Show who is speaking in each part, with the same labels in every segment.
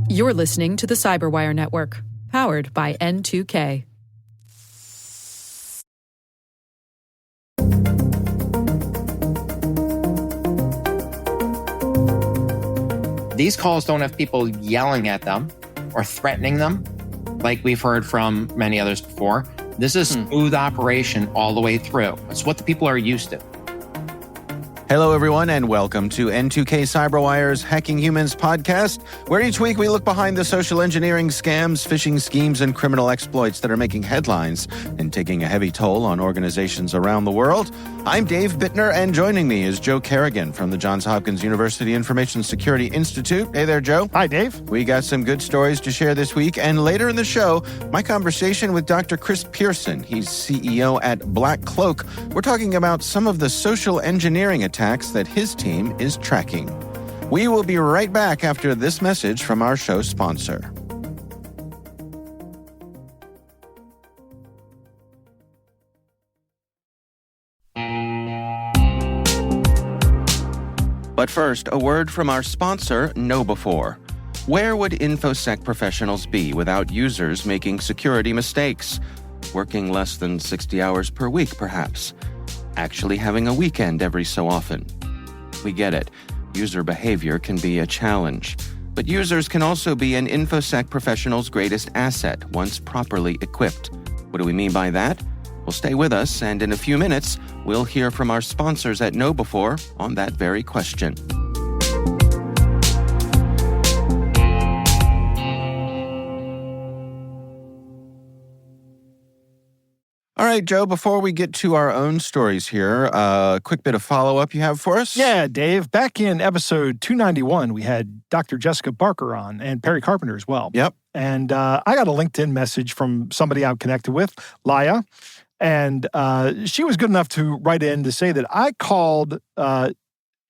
Speaker 1: You're listening to the Cyberwire Network, powered by N2K.
Speaker 2: These calls don't have people yelling at them or threatening them, like we've heard from many others before. This is smooth operation all the way through. It's what the people are used to.
Speaker 3: Hello, everyone, and welcome to N2K Cyberwire's Hacking Humans podcast, where each week we look behind the social engineering scams, phishing schemes, and criminal exploits that are making headlines and taking a heavy toll on organizations around the world. I'm Dave Bittner, and joining me is Joe Kerrigan from the Johns Hopkins University Information Security Institute. Hey there, Joe.
Speaker 4: Hi, Dave.
Speaker 3: We got some good stories to share this week, and later in the show, my conversation with Dr. Chris Pearson. He's CEO at Black Cloak. We're talking about some of the social engineering attacks that his team is tracking. We will be right back after this message from our show sponsor. But first, a word from our sponsor, KnowBe4. Where would InfoSec professionals be without users making security mistakes? Working less than 60 hours per week, perhaps. Actually having a weekend every so often. We get it. User behavior can be a challenge. But users can also be an InfoSec professional's greatest asset once properly equipped. What do we mean by that? Well, stay with us, and in a few minutes, we'll hear from our sponsors at KnowBe4 on that very question. All right, Joe, before we get to our own stories here, a quick bit of follow-up you have for us?
Speaker 4: Yeah, Dave. Back in episode 291, we had Dr. Jessica Barker on and Perry Carpenter as well.
Speaker 3: Yep.
Speaker 4: And I got a LinkedIn message from somebody I'm connected with, Laia, and she was good enough to write in to say that I called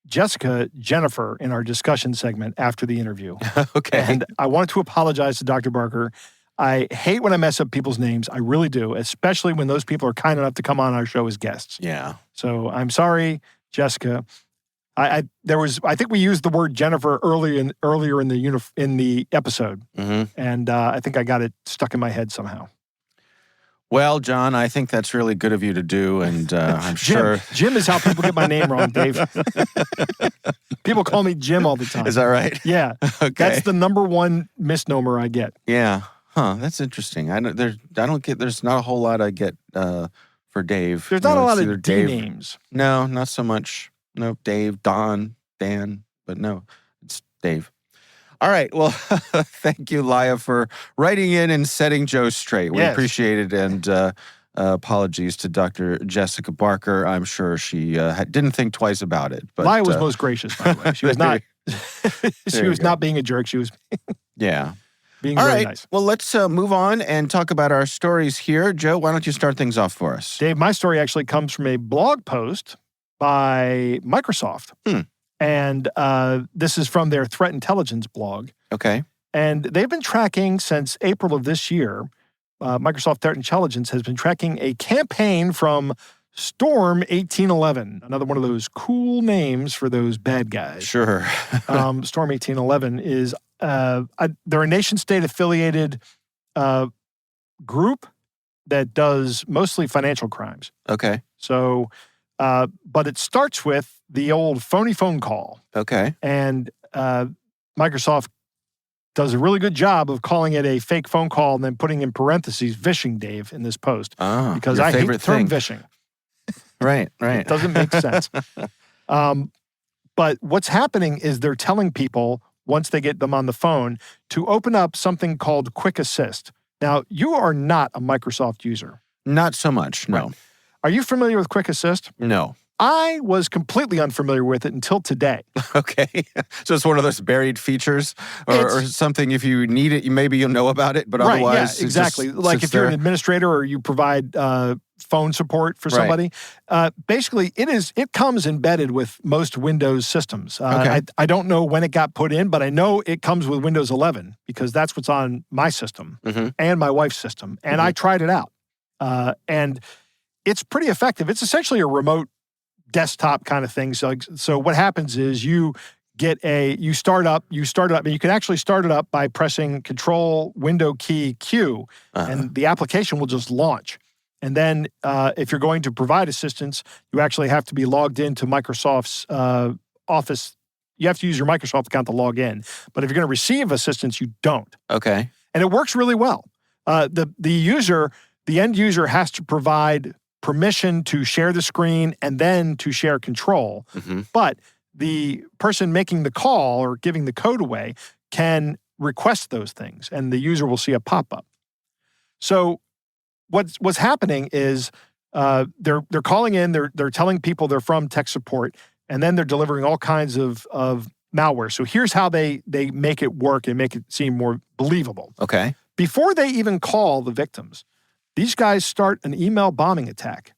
Speaker 4: Jessica Jennifer in our discussion segment after the interview.
Speaker 3: Okay.
Speaker 4: And I wanted to apologize to Dr. Barker. I hate when I mess up people's names. I really do, especially when those people are kind enough to come on our show as guests.
Speaker 3: Yeah.
Speaker 4: So I'm sorry, Jessica. I think we used the word Jennifer earlier in the episode, and I think I got it stuck in my head somehow.
Speaker 3: Well, John, I think that's really good of you to do, and I'm sure
Speaker 4: Jim is how people get my name wrong, Dave. People call me Jim all the time.
Speaker 3: Is that right?
Speaker 4: Yeah.
Speaker 3: Okay.
Speaker 4: That's the number one misnomer I get.
Speaker 3: Yeah. Huh. That's interesting. There's not a whole lot I get for Dave.
Speaker 4: There's not a lot
Speaker 3: of
Speaker 4: D names.
Speaker 3: No, not so much. No, Dave, Don, Dan, but no, it's Dave. All right. Well, thank you, Laia, for writing in and setting Joe straight. We appreciate it, and apologies to Dr. Jessica Barker. I'm sure she didn't think twice about it. But
Speaker 4: Laia was most gracious, by the way. She was not. She was not being a jerk. She was.
Speaker 3: Yeah.
Speaker 4: Being
Speaker 3: All
Speaker 4: very
Speaker 3: right.
Speaker 4: nice.
Speaker 3: Well, let's move on and talk about our stories here. Joe, why don't you start things off for us?
Speaker 4: Dave, my story actually comes from a blog post by Microsoft. And this is from their threat intelligence blog.
Speaker 3: Okay.
Speaker 4: And they've been tracking since April of this year. Microsoft Threat Intelligence has been tracking a campaign from Storm 1811, another one of those cool names for those bad guys.
Speaker 3: Sure.
Speaker 4: Storm 1811 is they're a nation-state affiliated group that does mostly financial crimes.
Speaker 3: Okay.
Speaker 4: So, but it starts with the old phony phone call.
Speaker 3: Okay.
Speaker 4: And Microsoft does a really good job of calling it a fake phone call and then putting in parentheses phishing, Dave, in this post. Because I hate the term phishing.
Speaker 3: Right.
Speaker 4: It doesn't make sense. But what's happening is they're telling people, once they get them on the phone, to open up something called Quick Assist. Now, you are not a Microsoft user.
Speaker 3: Not so much, no.
Speaker 4: Right. Are you familiar with Quick Assist?
Speaker 3: No.
Speaker 4: I was completely unfamiliar with it until today.
Speaker 3: Okay. So it's one of those buried features or something, if you need it, maybe you'll know about it, but otherwise...
Speaker 4: Right, yeah, exactly. Like if you're an administrator or you provide phone support for somebody, basically it comes embedded with most Windows systems. I don't know when it got put in, but I know it comes with Windows 11 because that's what's on my system and my wife's system. And I tried it out. And it's pretty effective. It's essentially a remote desktop kind of thing. So what happens is you you start it up, and you can actually start it up by pressing Control Window key Q, and the application will just launch. And then if you're going to provide assistance, you actually have to be logged into Microsoft's Office. You have to use your Microsoft account to log in. But if you're going to receive assistance, you don't.
Speaker 3: Okay.
Speaker 4: And it works really well. The end user has to provide permission to share the screen and then to share control.
Speaker 3: Mm-hmm.
Speaker 4: But the person making the call or giving the code away can request those things, and the user will see a pop-up. So what's happening is they're calling in, they're telling people they're from tech support, and then they're delivering all kinds of malware. So here's how they make it work and make it seem more believable.
Speaker 3: Okay.
Speaker 4: Before they even call the victims, these guys start an email bombing attack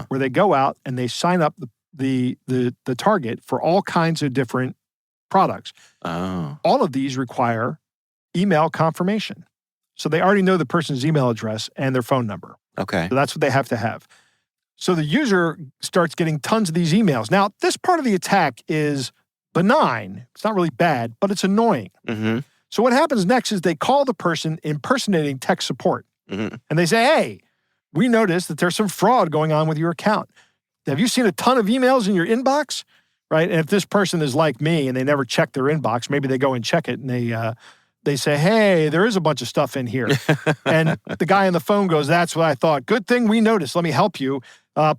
Speaker 4: where they go out and they sign up the target for all kinds of different products.
Speaker 3: Oh.
Speaker 4: All of these require email confirmation. So they already know the person's email address and their phone number.
Speaker 3: Okay.
Speaker 4: So that's what they have to have. So the user starts getting tons of these emails. Now, this part of the attack is benign. It's not really bad, but it's annoying.
Speaker 3: Mm-hmm.
Speaker 4: So what happens next is they call the person impersonating tech support.
Speaker 3: Mm-hmm.
Speaker 4: And they say, hey, we noticed that there's some fraud going on with your account. Have you seen a ton of emails in your inbox? Right? And if this person is like me and they never check their inbox, maybe they go and check it and they say, hey, there is a bunch of stuff in here. And the guy on the phone goes, that's what I thought. Good thing we noticed. Let me help you.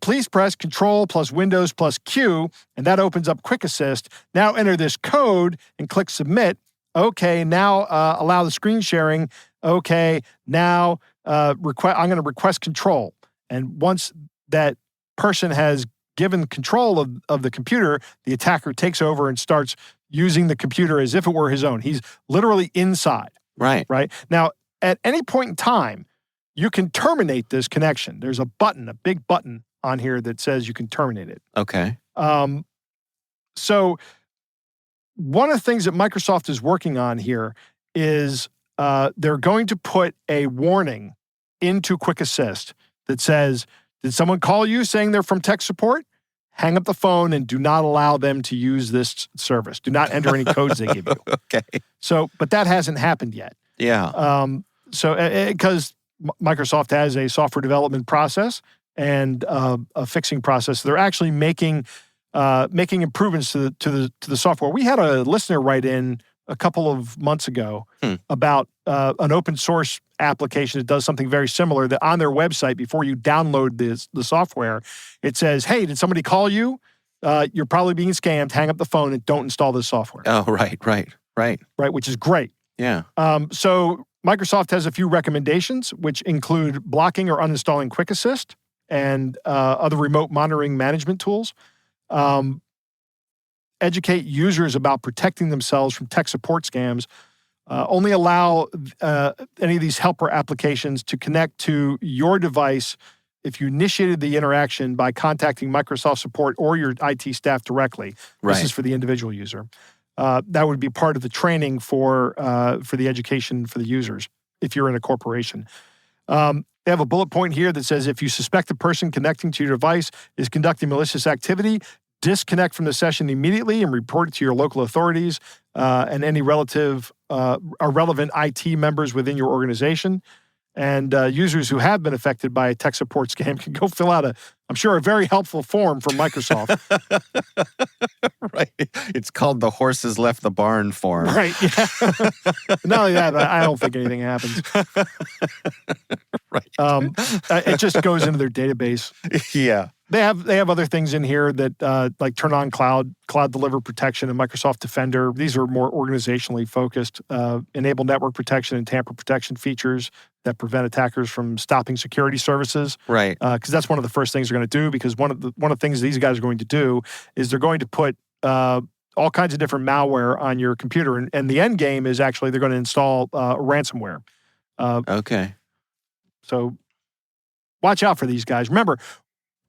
Speaker 4: Please press Control plus Windows plus Q, and that opens up Quick Assist. Now enter this code and click Submit. Okay, now allow the screen sharing. Okay, now I'm going to request control. And once that person has given control of the computer, the attacker takes over and starts using the computer as if it were his own. He's literally inside.
Speaker 3: Right.
Speaker 4: Right? Now, at any point in time, you can terminate this connection. There's a button, a big button on here that says you can terminate it.
Speaker 3: Okay.
Speaker 4: So one of the things that Microsoft is working on here is they're going to put a warning into Quick Assist that says, did someone call you saying they're from tech support? Hang up the phone and do not allow them to use this service. Do not enter any codes they give you.
Speaker 3: Okay.
Speaker 4: So, but that hasn't happened yet.
Speaker 3: Yeah.
Speaker 4: Because Microsoft has a software development process and a fixing process, they're actually making improvements to the software. We had a listener write in a couple of months ago about an open source application that does something very similar, that on their website, before you download the software, it says, hey, did somebody call you? You're probably being scammed. Hang up the phone and don't install this software.
Speaker 3: Oh, right,
Speaker 4: which is great.
Speaker 3: Yeah.
Speaker 4: So Microsoft has a few recommendations, which include blocking or uninstalling Quick Assist and other remote monitoring management tools. Educate users about protecting themselves from tech support scams. Only allow any of these helper applications to connect to your device if you initiated the interaction by contacting Microsoft support or your IT staff directly.
Speaker 3: Right.
Speaker 4: This is for the individual user. That would be part of the training for the education for the users if you're in a corporation. They have a bullet point here that says if you suspect the person connecting to your device is conducting malicious activity, disconnect from the session immediately and report it to your local authorities and any relevant IT members within your organization. And users who have been affected by a tech support scam can go fill out I'm sure, a very helpful form from Microsoft.
Speaker 3: Right. It's called the horses left the barn form.
Speaker 4: Right, yeah. Not only that, but I don't think anything happens.
Speaker 3: Right.
Speaker 4: It just goes into their database.
Speaker 3: Yeah.
Speaker 4: They have other things in here that like turn on cloud deliver protection and Microsoft Defender. These are more organizationally focused. Enable network protection and tamper protection features that prevent attackers from stopping security services.
Speaker 3: Right.
Speaker 4: Because that's one of the first things they're going to do. Because one of the things these guys are going to do is they're going to put all kinds of different malware on your computer, and the end game is actually they're going to install ransomware.
Speaker 3: Okay.
Speaker 4: So watch out for these guys. Remember,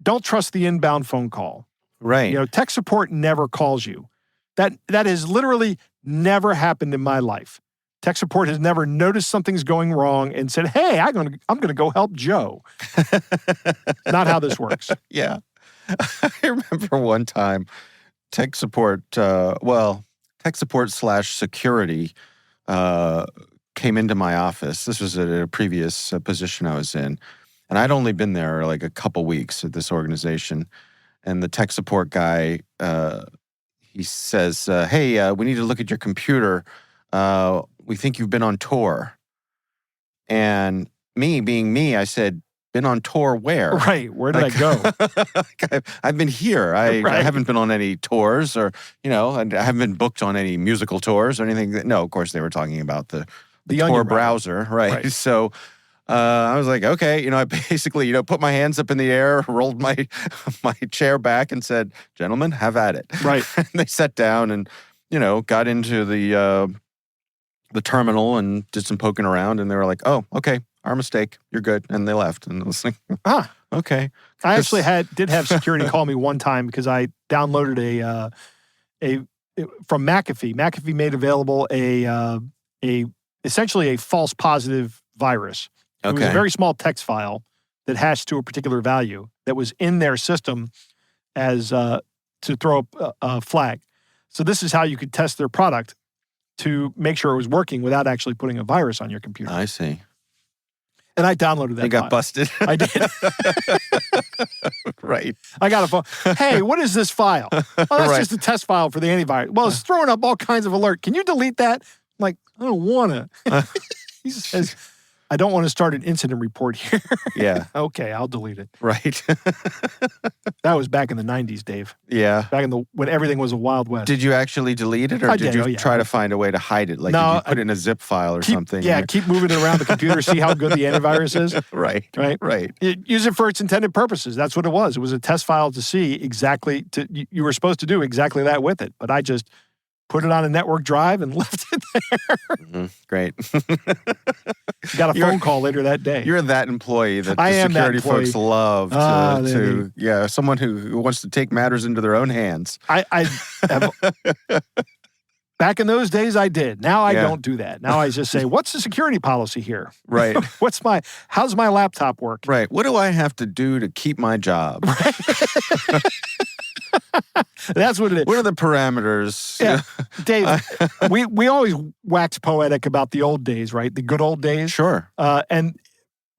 Speaker 4: don't trust the inbound phone call.
Speaker 3: Right.
Speaker 4: You know, tech support never calls you. That has literally never happened in my life. Tech support has never noticed something's going wrong and said, "Hey, I'm going to go help Joe." Not how this works.
Speaker 3: Yeah. I remember one time tech support tech support / security came into my office. This was at a previous position I was in. And I'd only been there like a couple weeks at this organization. And the tech support guy, he says, hey, we need to look at your computer. We think you've been on tour. And me being me, I said, been on tour where?
Speaker 4: Right. Where did I go?
Speaker 3: I've been here. I haven't been on any tours or, I haven't been booked on any musical tours or anything. No, of course, they were talking about the Tor browser. Right. So I was like, okay. I basically, put my hands up in the air, rolled my chair back and said, gentlemen, have at it.
Speaker 4: Right.
Speaker 3: And they sat down and, got into the terminal and did some poking around. And they were like, oh, okay. Our mistake. You're good. And they left. And I was like, okay.
Speaker 4: I actually did have security call me one time because I downloaded from McAfee. McAfee made available essentially a false positive virus. It was a very small text file that hashed to a particular value that was in their system as to throw up a flag. So this is how you could test their product to make sure it was working without actually putting a virus on your computer.
Speaker 3: I see.
Speaker 4: And I downloaded that.
Speaker 3: You got busted.
Speaker 4: I did.
Speaker 3: Right.
Speaker 4: I got a phone. Hey, what is this file? Oh, that's just a test file for the antivirus. Well, it's throwing up all kinds of alert. Can you delete that? I'm like, I don't want to. He says, I don't want to start an incident report here.
Speaker 3: Yeah.
Speaker 4: Okay, I'll delete it.
Speaker 3: Right.
Speaker 4: That was back in the 90s, Dave.
Speaker 3: Yeah.
Speaker 4: Back in when everything was a Wild West.
Speaker 3: Did you actually delete it, or did you try to find a way to hide it? Like, did you put it in a zip file or something?
Speaker 4: Yeah, keep moving it around the computer, see how good the antivirus is.
Speaker 3: Right.
Speaker 4: Use it for its intended purposes. That's what it was. It was a test file to see exactly, you were supposed to do exactly that with it. But I just put it on a network drive and left it there.
Speaker 3: Mm-hmm. Great.
Speaker 4: Got a phone call later that day.
Speaker 3: You're that employee that the security folks love someone who wants to take matters into their own hands.
Speaker 4: I have, back in those days, I did. Now I don't do that. Now I just say, what's the security policy here?
Speaker 3: Right.
Speaker 4: How's my laptop work?
Speaker 3: Right. What do I have to do to keep my job? Right.
Speaker 4: That's what it is.
Speaker 3: What are the parameters?
Speaker 4: Yeah. Dave, we always wax poetic about the old days, right? The good old days.
Speaker 3: Sure.
Speaker 4: And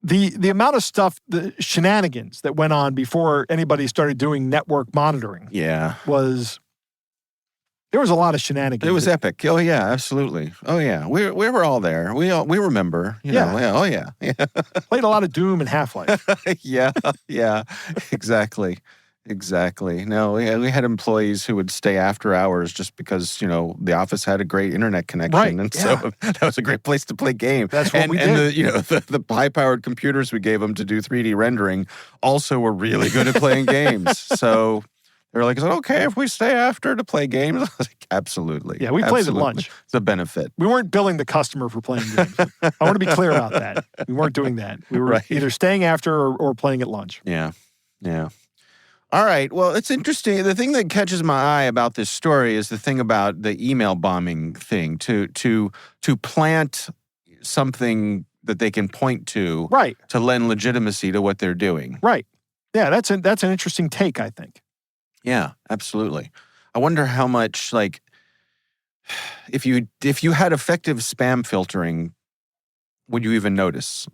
Speaker 4: the amount of stuff, the shenanigans that went on before anybody started doing network monitoring.
Speaker 3: Yeah.
Speaker 4: There was a lot of shenanigans.
Speaker 3: It was epic. Oh yeah, absolutely. Oh yeah, we were all there. We remember. You know. Oh yeah.
Speaker 4: Played a lot of Doom and Half-Life.
Speaker 3: Yeah. Exactly. No, we had employees who would stay after hours just because, the office had a great internet connection.
Speaker 4: Right.
Speaker 3: And so that was a great place to play games.
Speaker 4: That's what we did.
Speaker 3: And the high-powered computers we gave them to do 3D rendering also were really good at playing games. So they were like, is it okay if we stay after to play games? I was like, absolutely.
Speaker 4: Yeah, we played at lunch.
Speaker 3: It's a benefit.
Speaker 4: We weren't billing the customer for playing games. I want to be clear about that. We weren't doing that. We were either staying after or playing at lunch.
Speaker 3: Yeah. All right. Well, it's interesting. The thing that catches my eye about this story is the thing about the email bombing thing, to plant something that they can point to,
Speaker 4: right, to
Speaker 3: lend legitimacy to what they're doing.
Speaker 4: Right. Yeah, that's an interesting take, I think.
Speaker 3: Yeah, absolutely. I wonder how much, like, if you had effective spam filtering, would you even notice?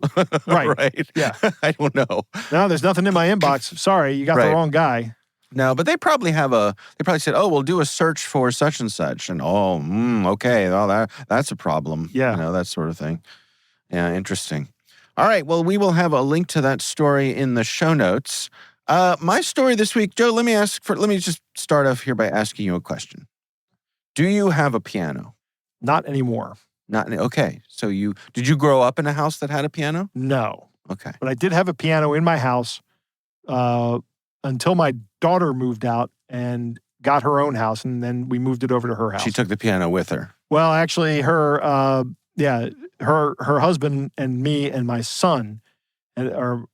Speaker 4: Right. Yeah.
Speaker 3: I don't know.
Speaker 4: No, there's nothing in my inbox. Sorry, you got the wrong guy.
Speaker 3: No, but they probably said, oh, we'll do a search for such and such. And okay, well, that's a problem.
Speaker 4: Yeah.
Speaker 3: That sort of thing. Yeah, interesting. All right, well, we will have a link to that story in the show notes. My story this week, Joe, let me just start off here by asking you a question. Do you have a piano?
Speaker 4: Not anymore.
Speaker 3: Okay. So did you grow up in a house that had a piano?
Speaker 4: No.
Speaker 3: Okay.
Speaker 4: But I did have a piano in my house until my daughter moved out and got her own house, and then we moved it over to her house.
Speaker 3: She took the piano with her.
Speaker 4: Well, actually, her husband and me and my son the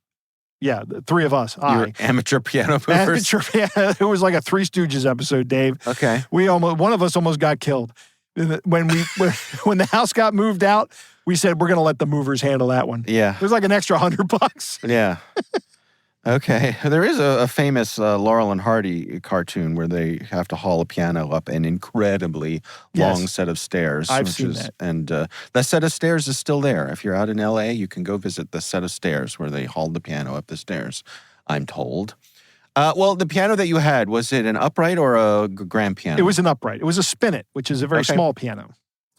Speaker 4: three of us.
Speaker 3: You're amateur piano movers?
Speaker 4: It was like a Three Stooges episode, Dave.
Speaker 3: Okay.
Speaker 4: One of us almost got killed. When the house got moved out, we said we're going to let the movers handle that one.
Speaker 3: Yeah.
Speaker 4: It was like an extra $100.
Speaker 3: Yeah. Okay. There is a famous Laurel and Hardy cartoon where they have to haul a piano up an incredibly long set of stairs.
Speaker 4: I've seen that.
Speaker 3: And that set of stairs is still there. If you're out in L.A., you can go visit the set of stairs where they hauled the piano up the stairs, I'm told. Well, the piano that you had, was it an upright or a grand piano?
Speaker 4: It was an upright. It was a spinet, which is a very small piano.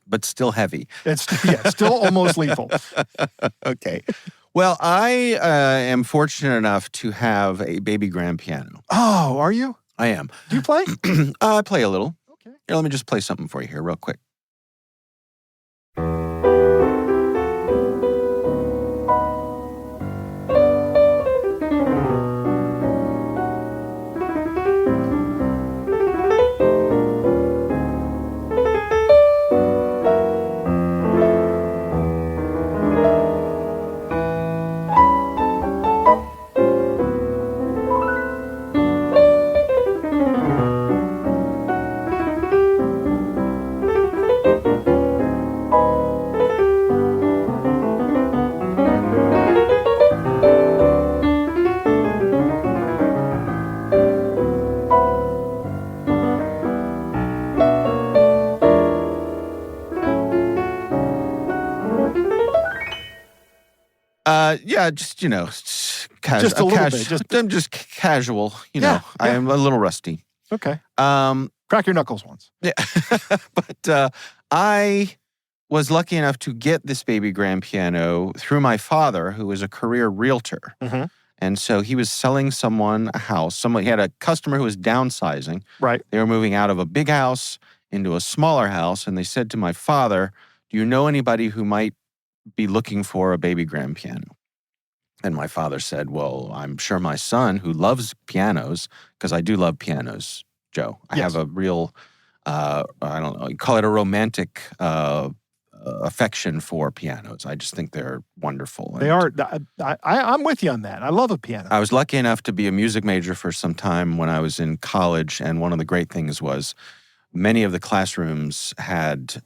Speaker 3: But still heavy.
Speaker 4: It's still almost lethal.
Speaker 3: Okay. Well, I am fortunate enough to have a baby grand piano.
Speaker 4: Oh, are you?
Speaker 3: I am.
Speaker 4: Do you play?
Speaker 3: I play a little.
Speaker 4: Okay.
Speaker 3: Here, let me just play something for you here real quick. Yeah, just, casual.
Speaker 4: Just a little bit.
Speaker 3: I'm just casual, I am a little rusty.
Speaker 4: Okay. Crack your knuckles once.
Speaker 3: Yeah. But I was lucky enough to get this baby grand piano through my father, who was a career realtor.
Speaker 4: Mm-hmm.
Speaker 3: And so he was selling someone a house. He had a customer who was downsizing.
Speaker 4: Right.
Speaker 3: They were moving out of a big house into a smaller house. And they said to my father, do you know anybody who might be looking for a baby grand piano? And my father said, well, I'm sure my son, who loves pianos, because I do love pianos, Joe. I have a real, I don't know, you call it a romantic affection for pianos. I just think they're wonderful.
Speaker 4: They are. I'm with you on that. I love a piano.
Speaker 3: I was lucky enough to be a music major for some time when I was in college, and one of the great things was many of the classrooms had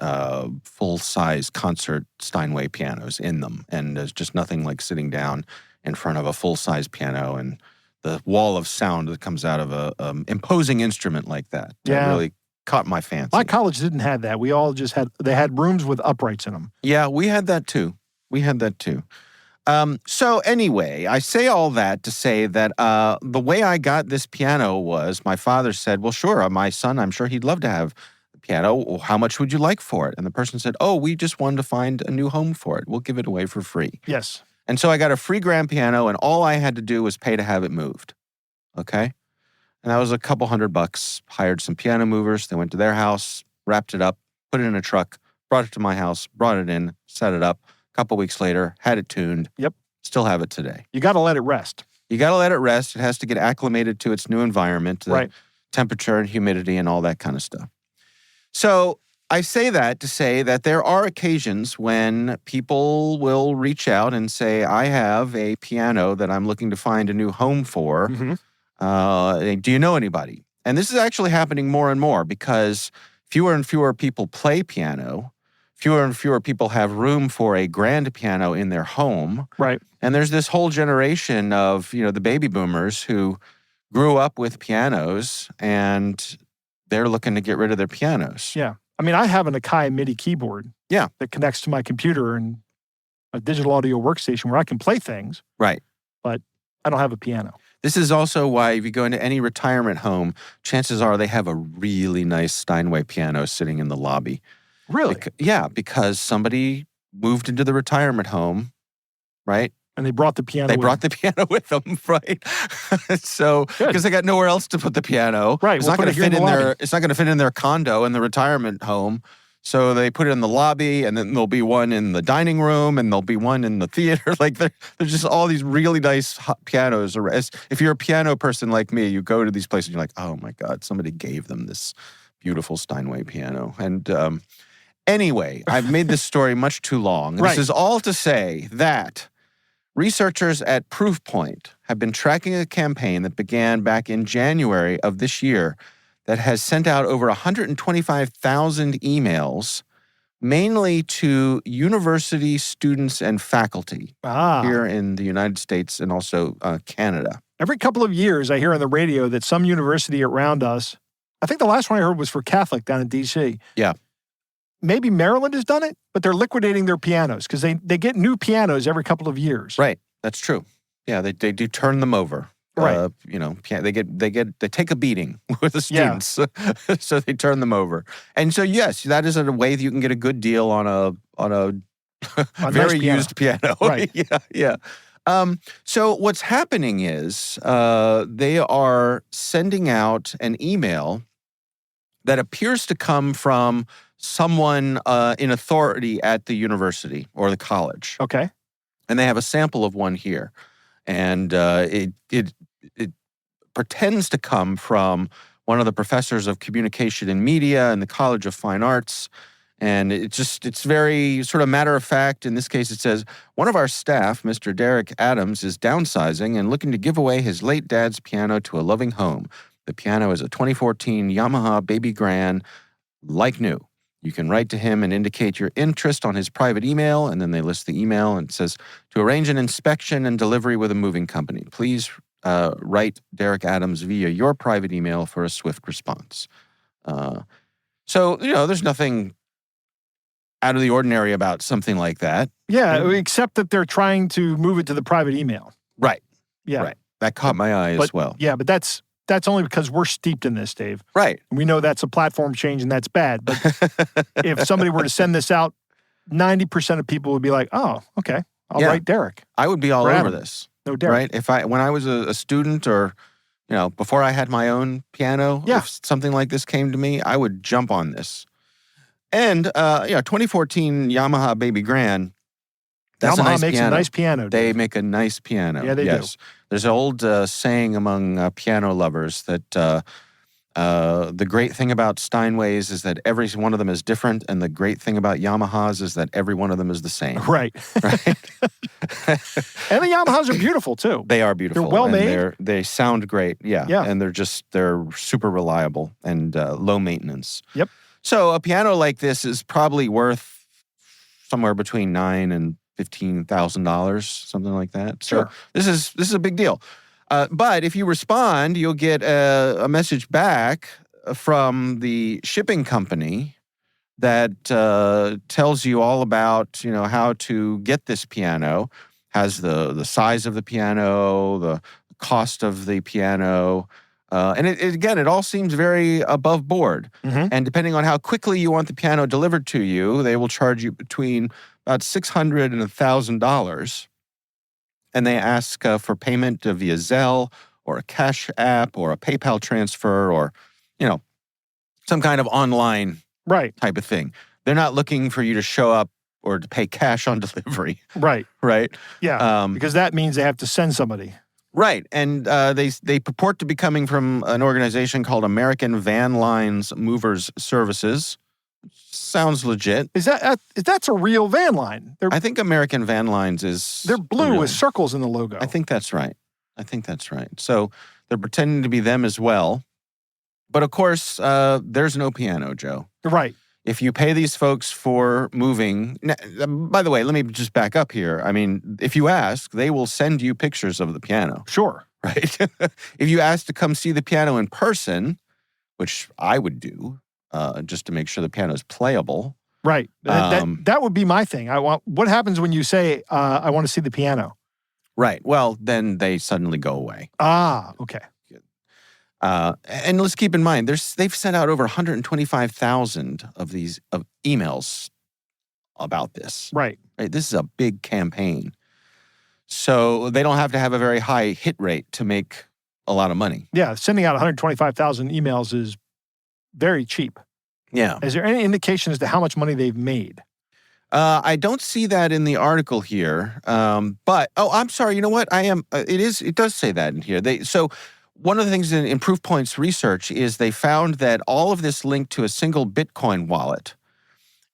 Speaker 3: full-size concert Steinway pianos in them, and there's just nothing like sitting down in front of a full-size piano and the wall of sound that comes out of a imposing instrument like that.
Speaker 4: Yeah.
Speaker 3: That really caught my fancy.
Speaker 4: My college didn't have that. We all just they had rooms with uprights in them.
Speaker 3: Yeah, we had that too. So anyway, I say all that to say that the way I got this piano was my father said, well, sure, my son, I'm sure he'd love to have a piano. Well, how much would you like for it? And the person said, oh, we just wanted to find a new home for it. We'll give it away for free.
Speaker 4: Yes.
Speaker 3: And so I got a free grand piano, and all I had to do was pay to have it moved. Okay? And that was a couple $100. Hired some piano movers. They went to their house, wrapped it up, put it in a truck, brought it to my house, brought it in, set it up. A couple weeks later, had it tuned.
Speaker 4: Yep.
Speaker 3: Still have it today.
Speaker 4: You got to let it rest.
Speaker 3: You got to let it rest. It has to get acclimated to its new environment, the temperature and humidity and all that kind of stuff. So I say that to say that there are occasions when people will reach out and say, I have a piano that I'm looking to find a new home for.
Speaker 4: Mm-hmm.
Speaker 3: Do you know anybody? And this is actually happening more and more because fewer and fewer people play piano. Fewer and fewer people have room for a grand piano in their home.
Speaker 4: Right.
Speaker 3: And there's this whole generation of, the baby boomers who grew up with pianos and they're looking to get rid of their pianos.
Speaker 4: Yeah. I mean, I have an Akai MIDI keyboard.
Speaker 3: Yeah.
Speaker 4: That connects to my computer and a digital audio workstation where I can play things.
Speaker 3: Right.
Speaker 4: But I don't have a piano.
Speaker 3: This is also why if you go into any retirement home, chances are they have a really nice Steinway piano sitting in the lobby.
Speaker 4: Really?
Speaker 3: Because somebody moved into the retirement home, right?
Speaker 4: And they brought the piano
Speaker 3: the piano with them, right? So, because they got nowhere else to put the piano.
Speaker 4: Right.
Speaker 3: It's not going to fit in their, it's not going to fit in their condo in the retirement home. So they put it in the lobby, and then there'll be one in the dining room, and there'll be one in the theater. Like there's just all these really nice pianos. If you're a piano person like me, you go to these places and you're like, oh my God, somebody gave them this beautiful Steinway piano. And anyway, I've made this story much too long.
Speaker 4: Right.
Speaker 3: This is all to say that researchers at Proofpoint have been tracking a campaign that began back in January of this year that has sent out over 125,000 emails, mainly to university students and faculty here in the United States and also Canada.
Speaker 4: Every couple of years, I hear on the radio that some university around us, I think the last one I heard was for Catholic down in D.C.
Speaker 3: Yeah.
Speaker 4: Maybe Maryland has done it, but they're liquidating their pianos because they get new pianos every couple of years.
Speaker 3: Right. That's true. Yeah, they do turn them over.
Speaker 4: Right.
Speaker 3: They take a beating with the students, so they turn them over. And so yes, that is a way that you can get a good deal on a very
Speaker 4: nice
Speaker 3: used piano.
Speaker 4: Right.
Speaker 3: Yeah. So what's happening is they are sending out an email that appears to come from someone in authority at the university or the college.
Speaker 4: Okay.
Speaker 3: And they have a sample of one here. And it pretends to come from one of the professors of communication and media in the College of Fine Arts. And it's very sort of matter of fact. In this case, it says, one of our staff, Mr. Derek Adams, is downsizing and looking to give away his late dad's piano to a loving home. The piano is a 2014 Yamaha Baby Grand, like new. You can write to him and indicate your interest on his private email, and then they list the email, and it says, to arrange an inspection and delivery with a moving company, please write Derek Adams via your private email for a swift response. So, there's nothing out of the ordinary about something like that.
Speaker 4: Yeah, except that they're trying to move it to the private email.
Speaker 3: Right.
Speaker 4: Yeah.
Speaker 3: Right. That caught my eye as well.
Speaker 4: Yeah, but that's only because we're steeped in this, Dave.
Speaker 3: Right.
Speaker 4: And we know that's a platform change and that's bad. But if somebody were to send this out, 90% of people would be like, oh, okay, I'll write Derek.
Speaker 3: I would be all over this.
Speaker 4: No, Derek.
Speaker 3: Right? When I was a student or, before I had my own piano, if something like this came to me, I would jump on this. And, 2014 Yamaha Baby Grand, that's
Speaker 4: Yamaha makes a nice piano.
Speaker 3: They make a nice piano.
Speaker 4: Yeah, they do.
Speaker 3: There's an old saying among piano lovers that the great thing about Steinways is that every one of them is different, and the great thing about Yamahas is that every one of them is the same.
Speaker 4: Right.
Speaker 3: Right?
Speaker 4: And the Yamahas are beautiful, too.
Speaker 3: They are beautiful.
Speaker 4: They're well-made.
Speaker 3: They sound great, yeah. And they're super reliable and low maintenance.
Speaker 4: Yep.
Speaker 3: So a piano like this is probably worth somewhere between $9,000 and $15,000, something like that.
Speaker 4: Sure.
Speaker 3: So this is a big deal. But if you respond, you'll get a message back from the shipping company that tells you all about how to get this piano, has the size of the piano, the cost of the piano. And it all seems very above board.
Speaker 4: Mm-hmm.
Speaker 3: And depending on how quickly you want the piano delivered to you, they will charge you between about $600 and $1,000. And they ask for payment via Zelle or a Cash App or a PayPal transfer or, some kind of online type of thing. They're not looking for you to show up or to pay cash on delivery.
Speaker 4: Right.
Speaker 3: Right?
Speaker 4: Yeah, because that means they have to send somebody.
Speaker 3: Right, and they purport to be coming from an organization called American Van Lines Movers Services. Sounds legit.
Speaker 4: That's a real van line?
Speaker 3: I think American Van Lines is...
Speaker 4: They're blue with circles in the logo.
Speaker 3: I think that's right. So they're pretending to be them as well. But of course, there's no piano, Joe.
Speaker 4: Right.
Speaker 3: If you pay these folks for moving, by the way, let me just back up here. I mean, if you ask, they will send you pictures of the piano.
Speaker 4: Sure.
Speaker 3: Right? If you ask to come see the piano in person, which I would do, just to make sure the piano is playable.
Speaker 4: Right. That would be my thing. What happens when you say, I want to see the piano?
Speaker 3: Right. Well, then they suddenly go away.
Speaker 4: Ah, okay.
Speaker 3: And let's keep in mind, they've sent out over 125,000 of these emails about this.
Speaker 4: Right.
Speaker 3: This is a big campaign. So they don't have to have a very high hit rate to make a lot of money.
Speaker 4: Yeah, sending out 125,000 emails is very cheap.
Speaker 3: Yeah.
Speaker 4: Is there any indication as to how much money they've made?
Speaker 3: I don't see that in the article here. But I'm sorry. You know what? It does say that in here. So one of the things in Proof Point's research is they found that all of this linked to a single Bitcoin wallet.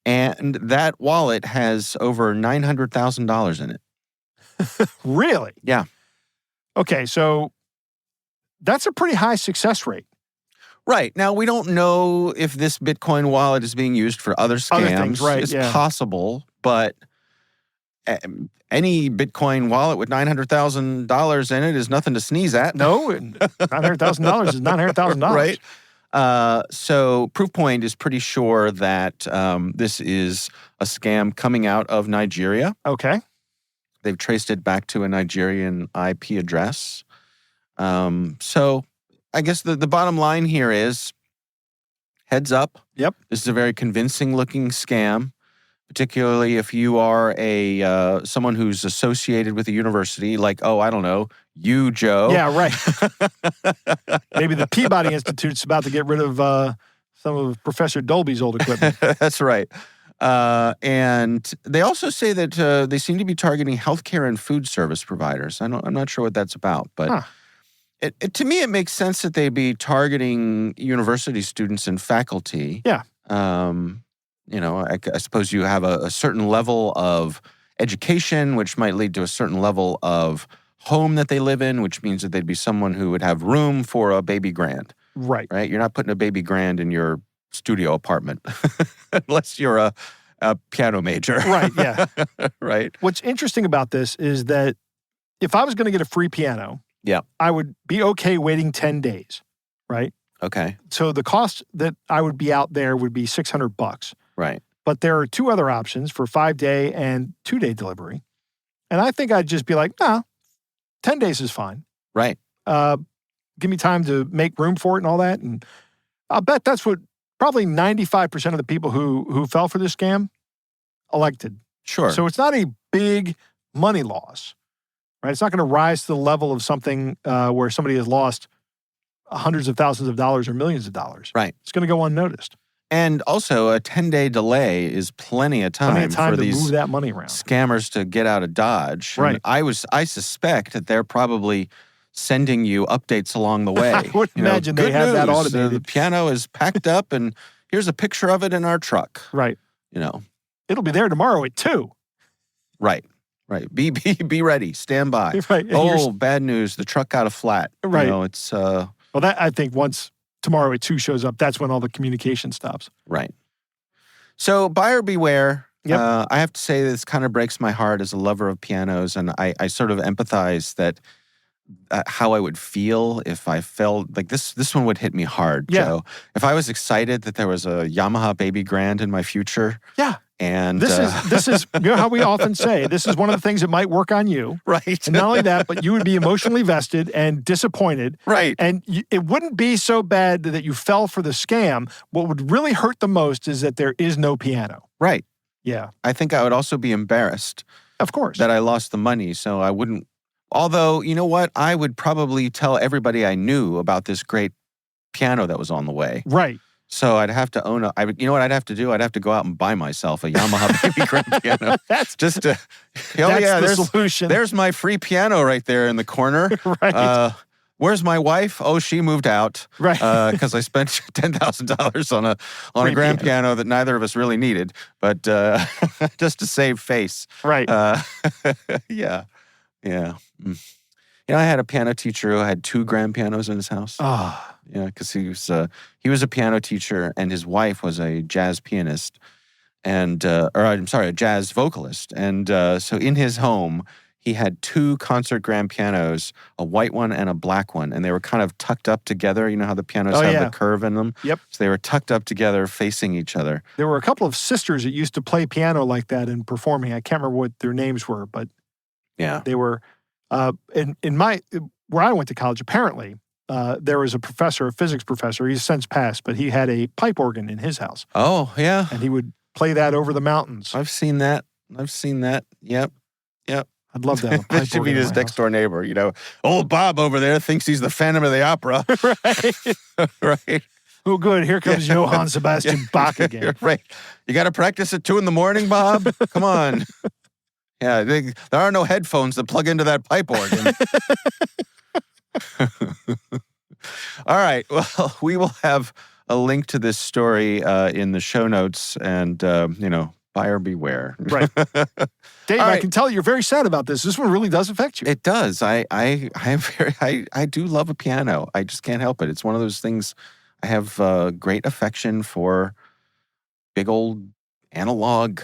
Speaker 3: And that wallet has over $900,000 in it.
Speaker 4: Really?
Speaker 3: Yeah.
Speaker 4: Okay, so that's a pretty high success rate.
Speaker 3: Right. Now, we don't know if this Bitcoin wallet is being used for other scams.
Speaker 4: Other things, right,
Speaker 3: it's possible, but any Bitcoin wallet with $900,000 in it is nothing to sneeze at.
Speaker 4: No, $900,000 is $900,000.
Speaker 3: Right. So Proofpoint is pretty sure that this is a scam coming out of Nigeria.
Speaker 4: Okay.
Speaker 3: They've traced it back to a Nigerian IP address. So I guess the bottom line here is heads up.
Speaker 4: Yep.
Speaker 3: This is a very convincing looking scam, particularly if you are someone who's associated with a university, like, oh, I don't know, you, Joe.
Speaker 4: Yeah, right. Maybe the Peabody Institute's about to get rid of some of Professor Dolby's old equipment.
Speaker 3: That's right. And they also say that they seem to be targeting healthcare and food service providers. I'm not sure what that's about, but to me, it makes sense that they'd be targeting university students and faculty.
Speaker 4: Yeah.
Speaker 3: I suppose you have a certain level of education, which might lead to a certain level of home that they live in, which means that they'd be someone who would have room for a baby grand.
Speaker 4: Right.
Speaker 3: Right? You're not putting a baby grand in your studio apartment unless you're a piano major.
Speaker 4: Right, yeah.
Speaker 3: Right.
Speaker 4: What's interesting about this is that if I was going to get a free piano, I would be okay waiting 10 days, right?
Speaker 3: Okay.
Speaker 4: So the cost that I would be out there would be $600.
Speaker 3: Right.
Speaker 4: But there are two other options for 5-day and 2-day delivery. And I think I'd just be like, 10 days is fine.
Speaker 3: Right.
Speaker 4: Give me time to make room for it and all that. And I'll bet that's what probably 95% of the people who fell for this scam elected.
Speaker 3: Sure.
Speaker 4: So it's not a big money loss, right? It's not going to rise to the level of something where somebody has lost hundreds of thousands of dollars or millions of dollars.
Speaker 3: Right.
Speaker 4: It's going to go unnoticed.
Speaker 3: And also, a 10-day delay is plenty of time for
Speaker 4: to
Speaker 3: these
Speaker 4: move that money around.
Speaker 3: Scammers to get out of Dodge.
Speaker 4: Right.
Speaker 3: And I suspect that they're probably sending you updates along the way.
Speaker 4: I would imagine they have that automated.
Speaker 3: The piano is packed up, and here's a picture of it in our truck.
Speaker 4: Right. It'll be there tomorrow at 2.
Speaker 3: Right. Right. Be ready. Stand by.
Speaker 4: Right.
Speaker 3: Oh, bad news. The truck got a flat.
Speaker 4: Right.
Speaker 3: It's
Speaker 4: Well, that I think once tomorrow at 2 shows up, that's when all the communication stops.
Speaker 3: Right. So buyer beware.
Speaker 4: Yep.
Speaker 3: I have to say this kind of breaks my heart as a lover of pianos, and I sort of empathize that how I would feel if I felt like this one would hit me hard, Joe. If I was excited that there was a Yamaha Baby Grand in my future.
Speaker 4: Yeah.
Speaker 3: And
Speaker 4: this is how we often say, this is one of the things that might work on you.
Speaker 3: Right.
Speaker 4: And not only that, but you would be emotionally vested and disappointed.
Speaker 3: Right.
Speaker 4: And it wouldn't be so bad that you fell for the scam. What would really hurt the most is that there is no piano.
Speaker 3: Right.
Speaker 4: Yeah.
Speaker 3: I think I would also be embarrassed.
Speaker 4: Of course.
Speaker 3: That I lost the money, so I wouldn't. Although, you know what? I would probably tell everybody I knew about this great piano that was on the way.
Speaker 4: Right.
Speaker 3: So I'd have to own you know what I'd have to do? I'd have to go out and buy myself a Yamaha Baby Grand piano.
Speaker 4: That's
Speaker 3: just to,
Speaker 4: the solution.
Speaker 3: There's my free piano right there in the corner.
Speaker 4: Right.
Speaker 3: Where's my wife? Oh, she moved out.
Speaker 4: Right.
Speaker 3: Because I spent $10,000 on a grand piano that neither of us really needed, but just to save face.
Speaker 4: Right.
Speaker 3: Yeah. Yeah. I had a piano teacher who had 2 grand pianos in his house.
Speaker 4: Ah.
Speaker 3: Yeah, because he was a piano teacher, and his wife was a jazz pianist, and a jazz vocalist, and so in his home he had 2 concert grand pianos, a white one and a black one, and they were kind of tucked up together. You know how the pianos have the curve in them?
Speaker 4: Yep.
Speaker 3: So they were tucked up together, facing each other.
Speaker 4: There were a couple of sisters that used to play piano like that and performing. I can't remember what their names were, but
Speaker 3: yeah,
Speaker 4: they were where I went to college. Apparently, there was a physics professor. He's since passed, but he had a pipe organ in his house.
Speaker 3: Oh, yeah.
Speaker 4: And he would play that over the mountains.
Speaker 3: I've seen that. Yep.
Speaker 4: I'd love to have a pipe
Speaker 3: That should be
Speaker 4: organ in
Speaker 3: his
Speaker 4: my
Speaker 3: next door neighbor. Old Bob over there thinks he's the Phantom of the Opera.
Speaker 4: Right.
Speaker 3: Right.
Speaker 4: Oh, good. Here comes Johann Sebastian Bach again.
Speaker 3: Right. You got to practice at 2 a.m, Bob? Come on. Yeah, there are no headphones that plug into that pipe organ. All right. Well, we will have a link to this story in the show notes, and buyer beware.
Speaker 4: Right. Dave, I can tell you're very sad about this. This one really does affect you.
Speaker 3: It does. I do love a piano. I just can't help it. It's one of those things. I have great affection for big old analog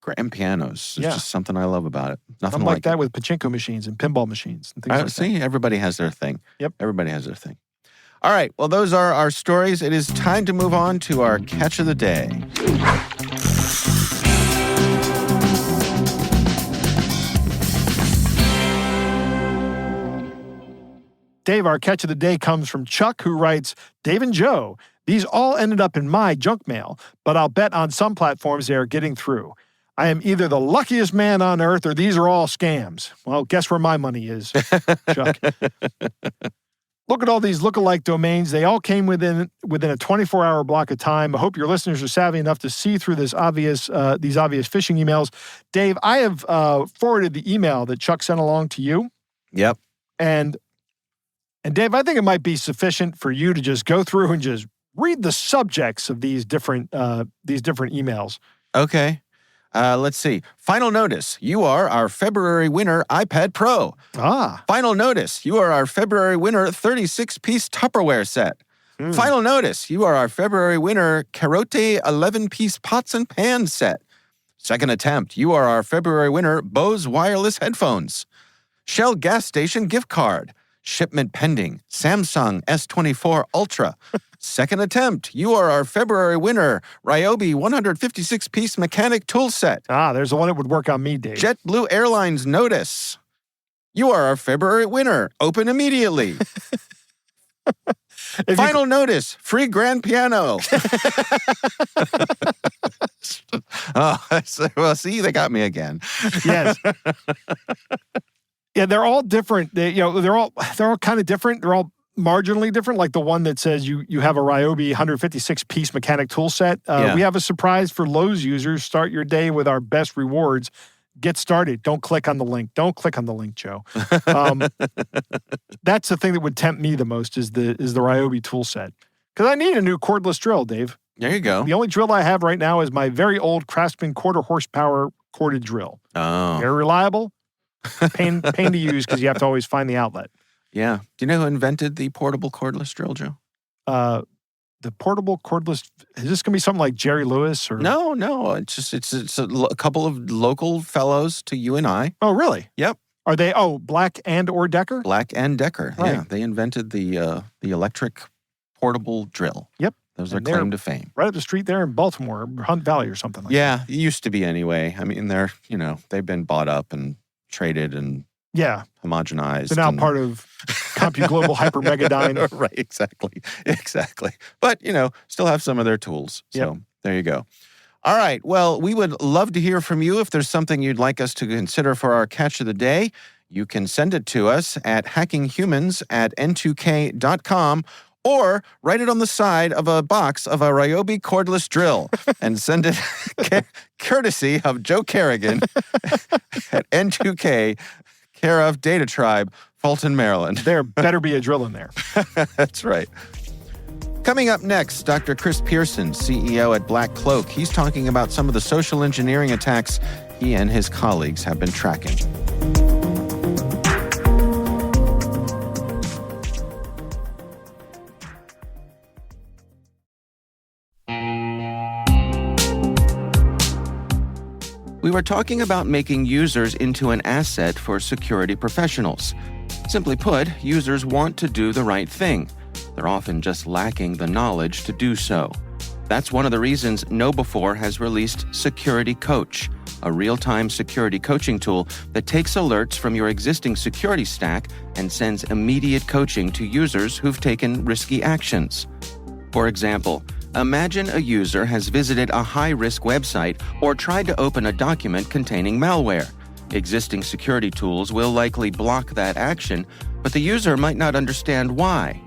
Speaker 3: Grand pianos. It's just something I love about it. Nothing
Speaker 4: like that with pachinko machines and pinball machines and things like
Speaker 3: see,
Speaker 4: that.
Speaker 3: Everybody has their thing.
Speaker 4: Yep.
Speaker 3: Everybody has their thing. All right. Well, those are our stories. It is time to move on to our catch of the day.
Speaker 4: Dave, our catch of the day comes from Chuck, who writes, Dave and Joe, these all ended up in my junk mail, but I'll bet on some platforms they are getting through. I am either the luckiest man on earth or these are all scams. Well, guess where my money is, Chuck. Look at all these lookalike domains. They all came within a 24-hour block of time. I hope your listeners are savvy enough to see through these obvious phishing emails. Dave, I have forwarded the email that Chuck sent along to you.
Speaker 3: Yep.
Speaker 4: And Dave, I think it might be sufficient for you to just go through and just read the subjects of these different emails.
Speaker 3: Okay. Let's see. Final notice. You are our February winner iPad Pro. Final notice. You are our February winner 36-piece Tupperware set. Final notice. You are our February winner Carote 11-piece pots and pans set. Second attempt. You are our February winner Bose wireless headphones. Shell gas station gift card. Shipment pending. Samsung S24 Ultra. Second attempt. You are our February winner. Ryobi 156-piece mechanic tool set.
Speaker 4: There's the one that would work on me, Dave.
Speaker 3: JetBlue Airlines notice. You are our February winner. Open immediately. Final notice. Free grand piano. Well, see, they got me again.
Speaker 4: Yes. Yeah, they're all different. They're all kind of different. They're all marginally different. Like the one that says you have a Ryobi 156-piece mechanic tool set. We have a surprise for Lowe's users. Start your day with our best rewards. Get started. Don't click on the link. Don't click on the link, Joe. That's the thing that would tempt me the most is the Ryobi tool set. Because I need a new cordless drill, Dave.
Speaker 3: There you go.
Speaker 4: The only drill I have right now is my very old Craftsman quarter horsepower corded drill.
Speaker 3: Oh.
Speaker 4: Very reliable. Pain to use because you have to always find the outlet.
Speaker 3: Yeah. Do you know who invented the portable cordless drill, Joe?
Speaker 4: The portable cordless, is this going to be something like Jerry Lewis? Or
Speaker 3: No. It's a couple of local fellows to you and I.
Speaker 4: Oh, really?
Speaker 3: Yep.
Speaker 4: Are they, Black and or Decker?
Speaker 3: Black and Decker.
Speaker 4: Right.
Speaker 3: Yeah. They invented the electric portable drill.
Speaker 4: Yep.
Speaker 3: That was their claim to fame.
Speaker 4: Right up the street there in Baltimore, Hunt Valley or something like that.
Speaker 3: Yeah. It used to be anyway. I mean, they've been bought up and traded and homogenized.
Speaker 4: They're now part of CompuGlobal Hyper-Megadyne.
Speaker 3: Right, exactly. But, still have some of their tools. So there you go. All right. Well, we would love to hear from you. If there's something you'd like us to consider for our catch of the day, you can send it to us at hackinghumans@n2k.com or write it on the side of a box of a Ryobi cordless drill and send it courtesy of Joe Kerrigan at N2K, care of Data Tribe, Fulton, Maryland.
Speaker 4: There better be a drill in there.
Speaker 3: That's right. Coming up next, Dr. Chris Pearson, CEO at Black Cloak. He's talking about some of the social engineering attacks he and his colleagues have been tracking. We were talking about making users into an asset for security professionals. Simply put, users want to do the right thing. They're often just lacking the knowledge to do so. That's one of the reasons KnowBe4 has released Security Coach, a real-time security coaching tool that takes alerts from your existing security stack and sends immediate coaching to users who've taken risky actions. For example, imagine a user has visited a high-risk website or tried to open a document containing malware. Existing security tools will likely block that action, but the user might not understand why.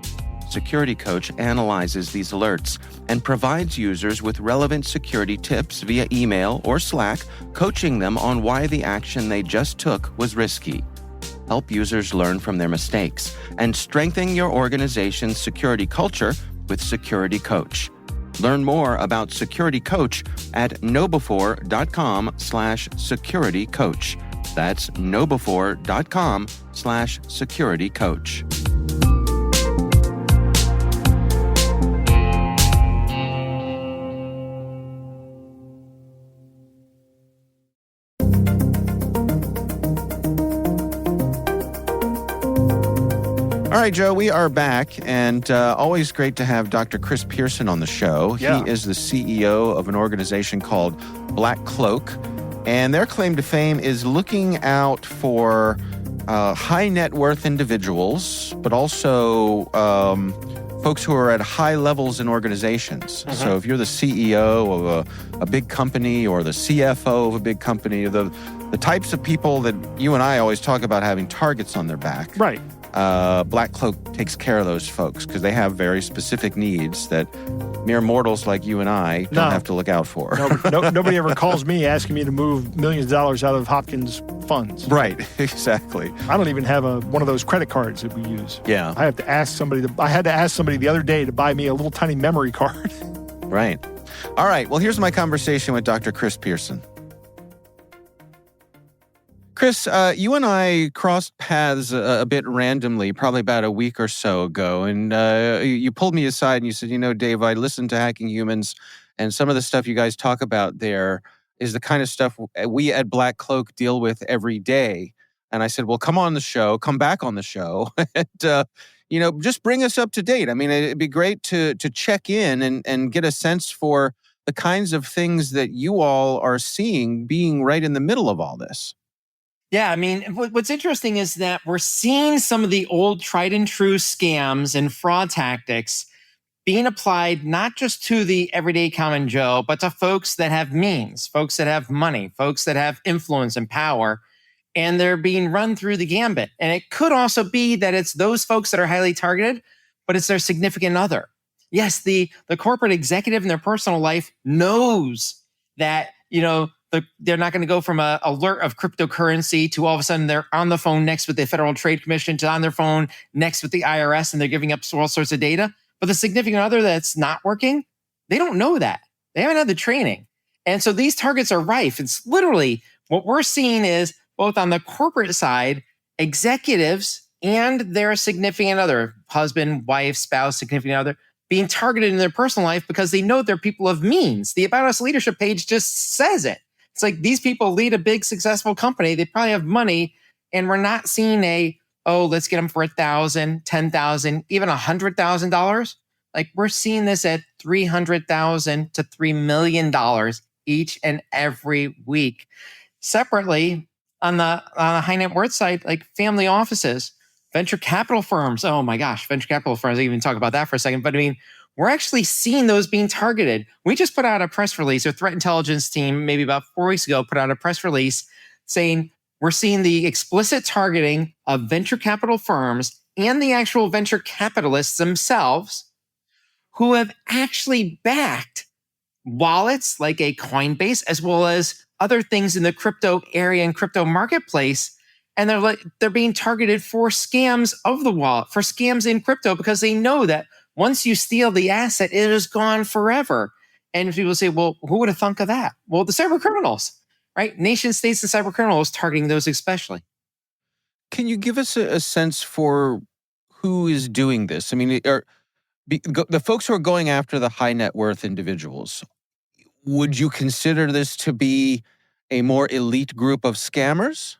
Speaker 3: Security Coach analyzes these alerts and provides users with relevant security tips via email or Slack, coaching them on why the action they just took was risky. Help users learn from their mistakes and strengthen your organization's security culture with Security Coach. Learn more about Security Coach at knowbe4.com/securitycoach. That's knowbe4.com/securitycoach. All right, Joe, we are back, and always great to have Dr. Chris Pearson on the show.
Speaker 4: Yeah.
Speaker 3: He is the CEO of an organization called Black Cloak, and their claim to fame is looking out for high net worth individuals, but also folks who are at high levels in organizations. Mm-hmm. So if you're the CEO of a big company or the CFO of a big company, the types of people that you and I always talk about having targets on their back.
Speaker 4: Right.
Speaker 3: Black Cloak takes care of those folks because they have very specific needs that mere mortals like you and I don't have to look out for.
Speaker 4: Nobody ever calls me asking me to move millions of dollars out of Hopkins funds.
Speaker 3: Right, exactly.
Speaker 4: I don't even have one of those credit cards that we use.
Speaker 3: Yeah.
Speaker 4: I had to ask somebody the other day to buy me a little tiny memory card.
Speaker 3: Right. All right, well, here's my conversation with Dr. Chris Pearson. Chris, you and I crossed paths a bit randomly, probably about a week or so ago, and you pulled me aside and you said, Dave, I listened to Hacking Humans, and some of the stuff you guys talk about there is the kind of stuff we at Black Cloak deal with every day. And I said, well, come back on the show, and just bring us up to date. I mean, it'd be great to check in and get a sense for the kinds of things that you all are seeing being right in the middle of all this.
Speaker 2: Yeah, I mean, what's interesting is that we're seeing some of the old tried and true scams and fraud tactics being applied not just to the everyday common Joe, but to folks that have means, folks that have money, folks that have influence and power, and they're being run through the gambit. And it could also be that it's those folks that are highly targeted, but it's their significant other. Yes, the corporate executive in their personal life knows that, they're not going to go from an alert of cryptocurrency to all of a sudden they're on the phone next with the Federal Trade Commission to on their phone next with the IRS and they're giving up all sorts of data. But the significant other that's not working, they don't know that. They haven't had the training. And so these targets are rife. It's literally what we're seeing is both on the corporate side, executives and their significant other, husband, wife, spouse, significant other, being targeted in their personal life because they know they're people of means. The About Us leadership page just says it. It's like these people lead a big successful company. They probably have money, and we're not seeing let's get them for $1,000, $10,000, even $100,000. Like we're seeing this at $300,000 to $3 million each and every week. Separately, on the high net worth side, like family offices, venture capital firms. Oh my gosh, venture capital firms. I didn't even talk about that for a second. But I mean, we're actually seeing those being targeted. We just put out a press release, our threat intelligence team, maybe about 4 weeks ago, put out a press release saying we're seeing the explicit targeting of venture capital firms and the actual venture capitalists themselves who have actually backed wallets like a Coinbase, as well as other things in the crypto area and crypto marketplace. And they're being targeted for scams of the wallet, for scams in crypto, because they know that once you steal the asset, it is gone forever. And people say, well, who would have thunk of that? Well, the cyber criminals, right? Nation states and cyber criminals targeting those especially.
Speaker 3: Can you give us a sense for who is doing this? I mean, the folks who are going after the high net worth individuals, would you consider this to be a more elite group of scammers?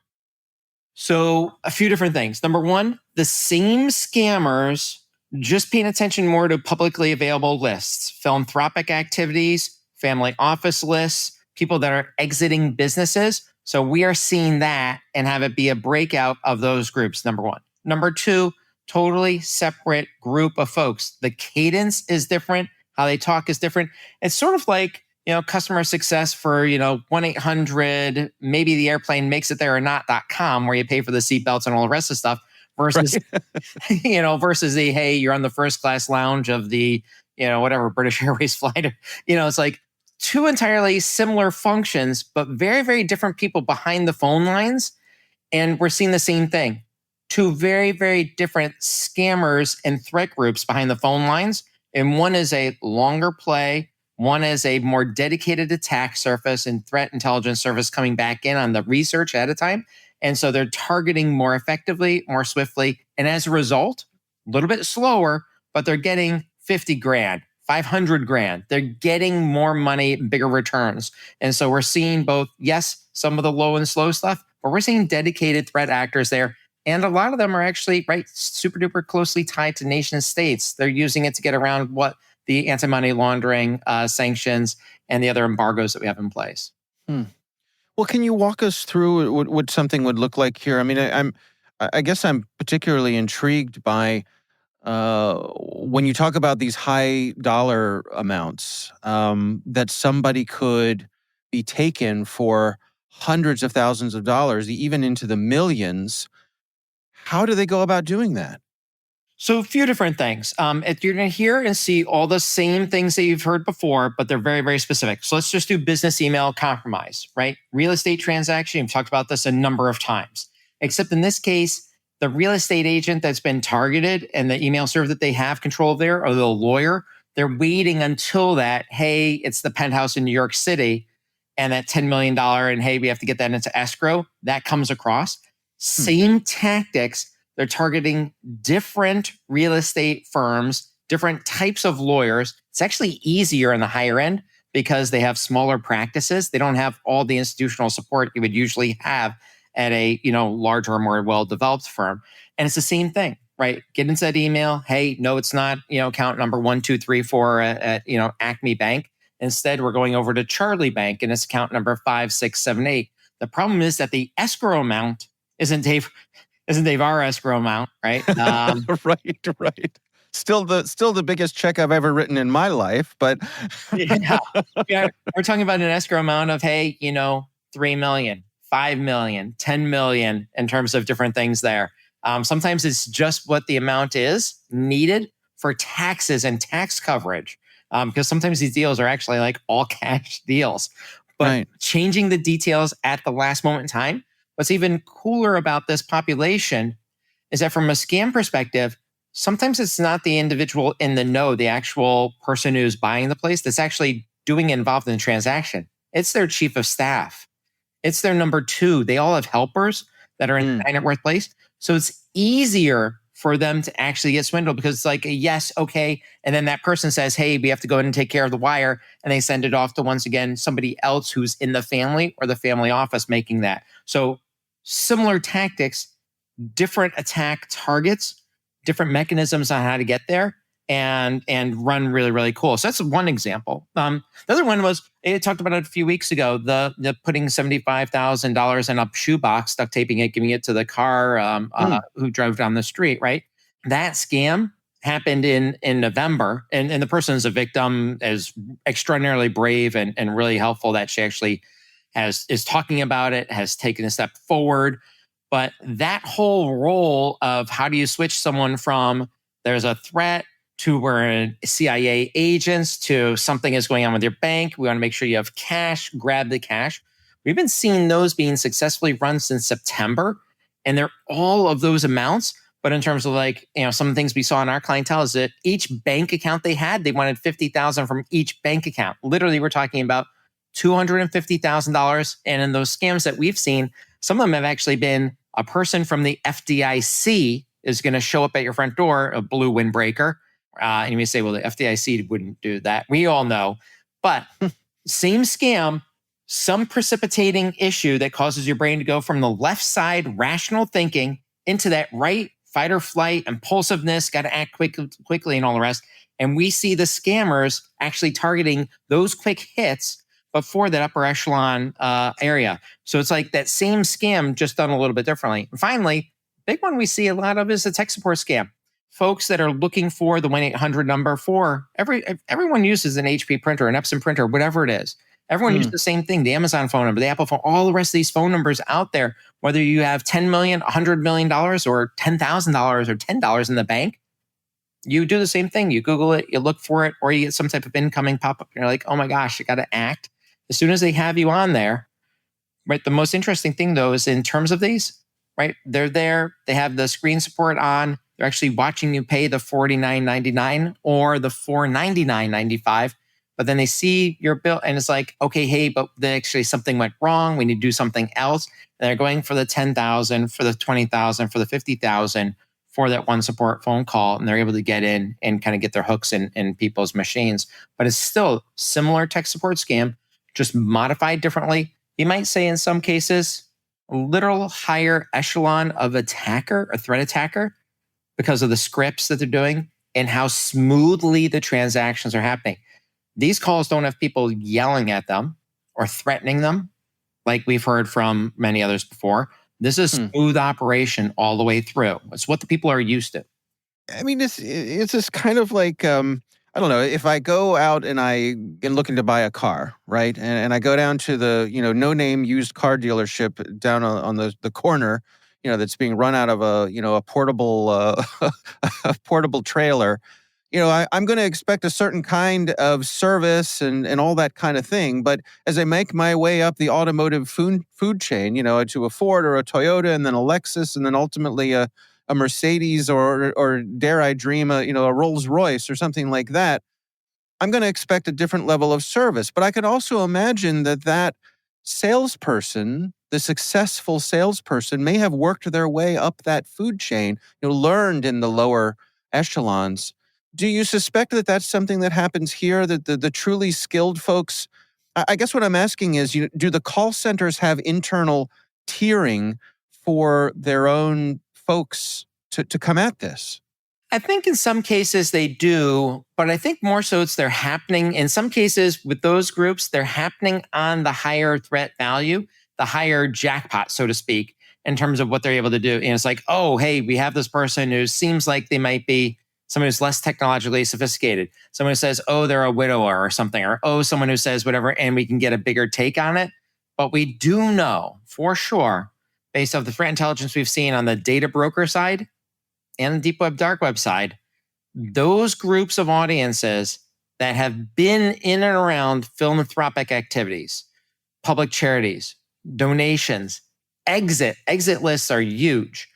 Speaker 2: So a few different things. Number one, the same scammers just paying attention more to publicly available lists, philanthropic activities, family office lists, people that are exiting businesses. So we are seeing that and have it be a breakout of those groups, number one. Number two, totally separate group of folks. The cadence is different. How they talk is different. It's sort of like, customer success for, 1-800, maybe the airplane makes it there or not.com, where you pay for the seatbelts and all the rest of the stuff. Versus, right. Versus the, hey, you're on the first class lounge of the, whatever British Airways flight. It's like two entirely similar functions, but very, very different people behind the phone lines. And we're seeing the same thing. Two very, very different scammers and threat groups behind the phone lines. And one is a longer play. One is a more dedicated attack surface and threat intelligence service coming back in on the research at a time. And so they're targeting more effectively, more swiftly. And as a result, a little bit slower, but they're getting 50 grand, 500 grand. They're getting more money, bigger returns. And so we're seeing both, yes, some of the low and slow stuff, but we're seeing dedicated threat actors there And a lot of them are actually, right, super duper closely tied to nation states. They're using it to get around what the anti-money laundering sanctions and the other embargoes that we have in place.
Speaker 3: Well, can you walk us through what something would look like here? I mean, I guess I'm particularly intrigued by when you talk about these high dollar amounts that somebody could be taken for hundreds of thousands of dollars, even into the millions. How do they go about doing that?
Speaker 2: So a few different things. You're going to hear and see all the same things that you've heard before, but they're very, very specific. So let's just do business email compromise, right? Real estate transaction. We've talked about this a number of times, except in this case, the real estate agent that's been targeted and the email server that they have control of there, or the lawyer, they're waiting until that, hey, it's the penthouse in New York City and that $10 million and hey, we have to get that into escrow. That comes across. Same tactics. They're targeting different real estate firms, different types of lawyers. It's actually easier in the higher end because they have smaller practices. They don't have all the institutional support you would usually have at a larger, more well-developed firm. And it's the same thing, right? Get into that email. Hey, no, it's not account number 1234 at Acme Bank. Instead, we're going over to Charlie Bank and it's account number 5678. The problem is that the escrow amount isn't our escrow amount, right?
Speaker 3: Right. Still the biggest check I've ever written in my life, but
Speaker 2: yeah, we're talking about an escrow amount of, hey, 3 million, 5 million, 10 million in terms of different things there. Sometimes it's just what the amount is needed for taxes and tax coverage, because sometimes these deals are actually like all cash deals. But changing the details at the last moment in time. What's even cooler about this population is that from a scam perspective, sometimes it's not the individual in the know, the actual person who's buying the place that's actually involved in the transaction. It's their chief of staff. It's their number 2. They all have helpers that are in the high net worth place. So it's easier for them to actually get swindled because it's like, yes, okay. And then that person says, hey, we have to go ahead and take care of the wire. And they send it off to, once again, somebody else who's in the family or the family office making that. So similar tactics, different attack targets, different mechanisms on how to get there and run really, really cool. So that's one example. The other one was, I talked about it a few weeks ago, the putting $75,000 in a shoebox, duct taping it, giving it to the car who drove down the street, right? That scam happened in November. And the person is a victim, is extraordinarily brave and really helpful that she actually is talking about it, has taken a step forward. But that whole role of how do you switch someone from there's a threat to we're CIA agents to something is going on with your bank. We want to make sure you have cash, grab the cash. We've been seeing those being successfully run since September. And they're all of those amounts. But in terms of some of the things we saw in our clientele is that each bank account they had, they wanted $50,000 from each bank account. Literally, we're talking about $250,000. And in those scams that we've seen, some of them have actually been a person from the FDIC is going to show up at your front door, a blue windbreaker. And you may say, well, the FDIC wouldn't do that. We all know. But same scam, some precipitating issue that causes your brain to go from the left side rational thinking into that right fight or flight, impulsiveness, got to act quickly and all the rest. And we see the scammers actually targeting those quick hits before that upper echelon area. So it's like that same scam, just done a little bit differently. And finally, big one we see a lot of is the tech support scam. Folks that are looking for the 1-800 number for everyone uses an HP printer, an Epson printer, whatever it is. Everyone uses the same thing, the Amazon phone number, the Apple phone, all the rest of these phone numbers out there, whether you have $10 million, $100 million, or $10,000 or $10 in the bank, you do the same thing. You Google it, you look for it, or you get some type of incoming pop-up. And you're like, oh my gosh, I got to act. As soon as they have you on there, right? The most interesting thing, though, is in terms of these, right? They're there. They have the screen support on. They're actually watching you pay the $49.99 or the $499.95. But then they see your bill and it's like, okay, hey, but actually something went wrong. We need to do something else. And they're going for the $10,000, for the $20,000, for the $50,000 for that one support phone call. And they're able to get in and kind of get their hooks in people's machines. But it's still similar tech support scam, just modified differently. You might say in some cases, a little higher echelon of attacker or threat attacker because of the scripts that they're doing and how smoothly the transactions are happening. These calls don't have people yelling at them or threatening them like we've heard from many others before. This is smooth operation all the way through. It's what the people are used to.
Speaker 3: I mean, it's just kind of like, I don't know, if I go out and I am looking to buy a car, right? And I go down to the, no-name used car dealership down on the corner, that's being run out of a portable, a portable trailer. I'm going to expect a certain kind of service and all that kind of thing. But as I make my way up the automotive food chain, to a Ford or a Toyota and then a Lexus and then ultimately a Mercedes or dare I dream, a Rolls Royce or something like that, I'm going to expect a different level of service. But I could also imagine that salesperson, the successful salesperson, may have worked their way up that food chain, learned in the lower echelons. Do you suspect that that's something that happens here, that the truly skilled folks, I guess what I'm asking is, do the call centers have internal tiering for their own folks to come at this?
Speaker 2: I think in some cases they do, but I think more so they're happening in some cases with those groups, they're happening on the higher threat value, the higher jackpot, so to speak, in terms of what they're able to do. And it's like, oh, hey, we have this person who seems like they might be someone who's less technologically sophisticated. Someone who says, oh, they're a widower or something, or oh, someone who says whatever, and we can get a bigger take on it. But we do know for sure, based off the threat intelligence we've seen on the data broker side and the deep web, dark web side, those groups of audiences that have been in and around philanthropic activities, public charities, donations, exit lists are huge.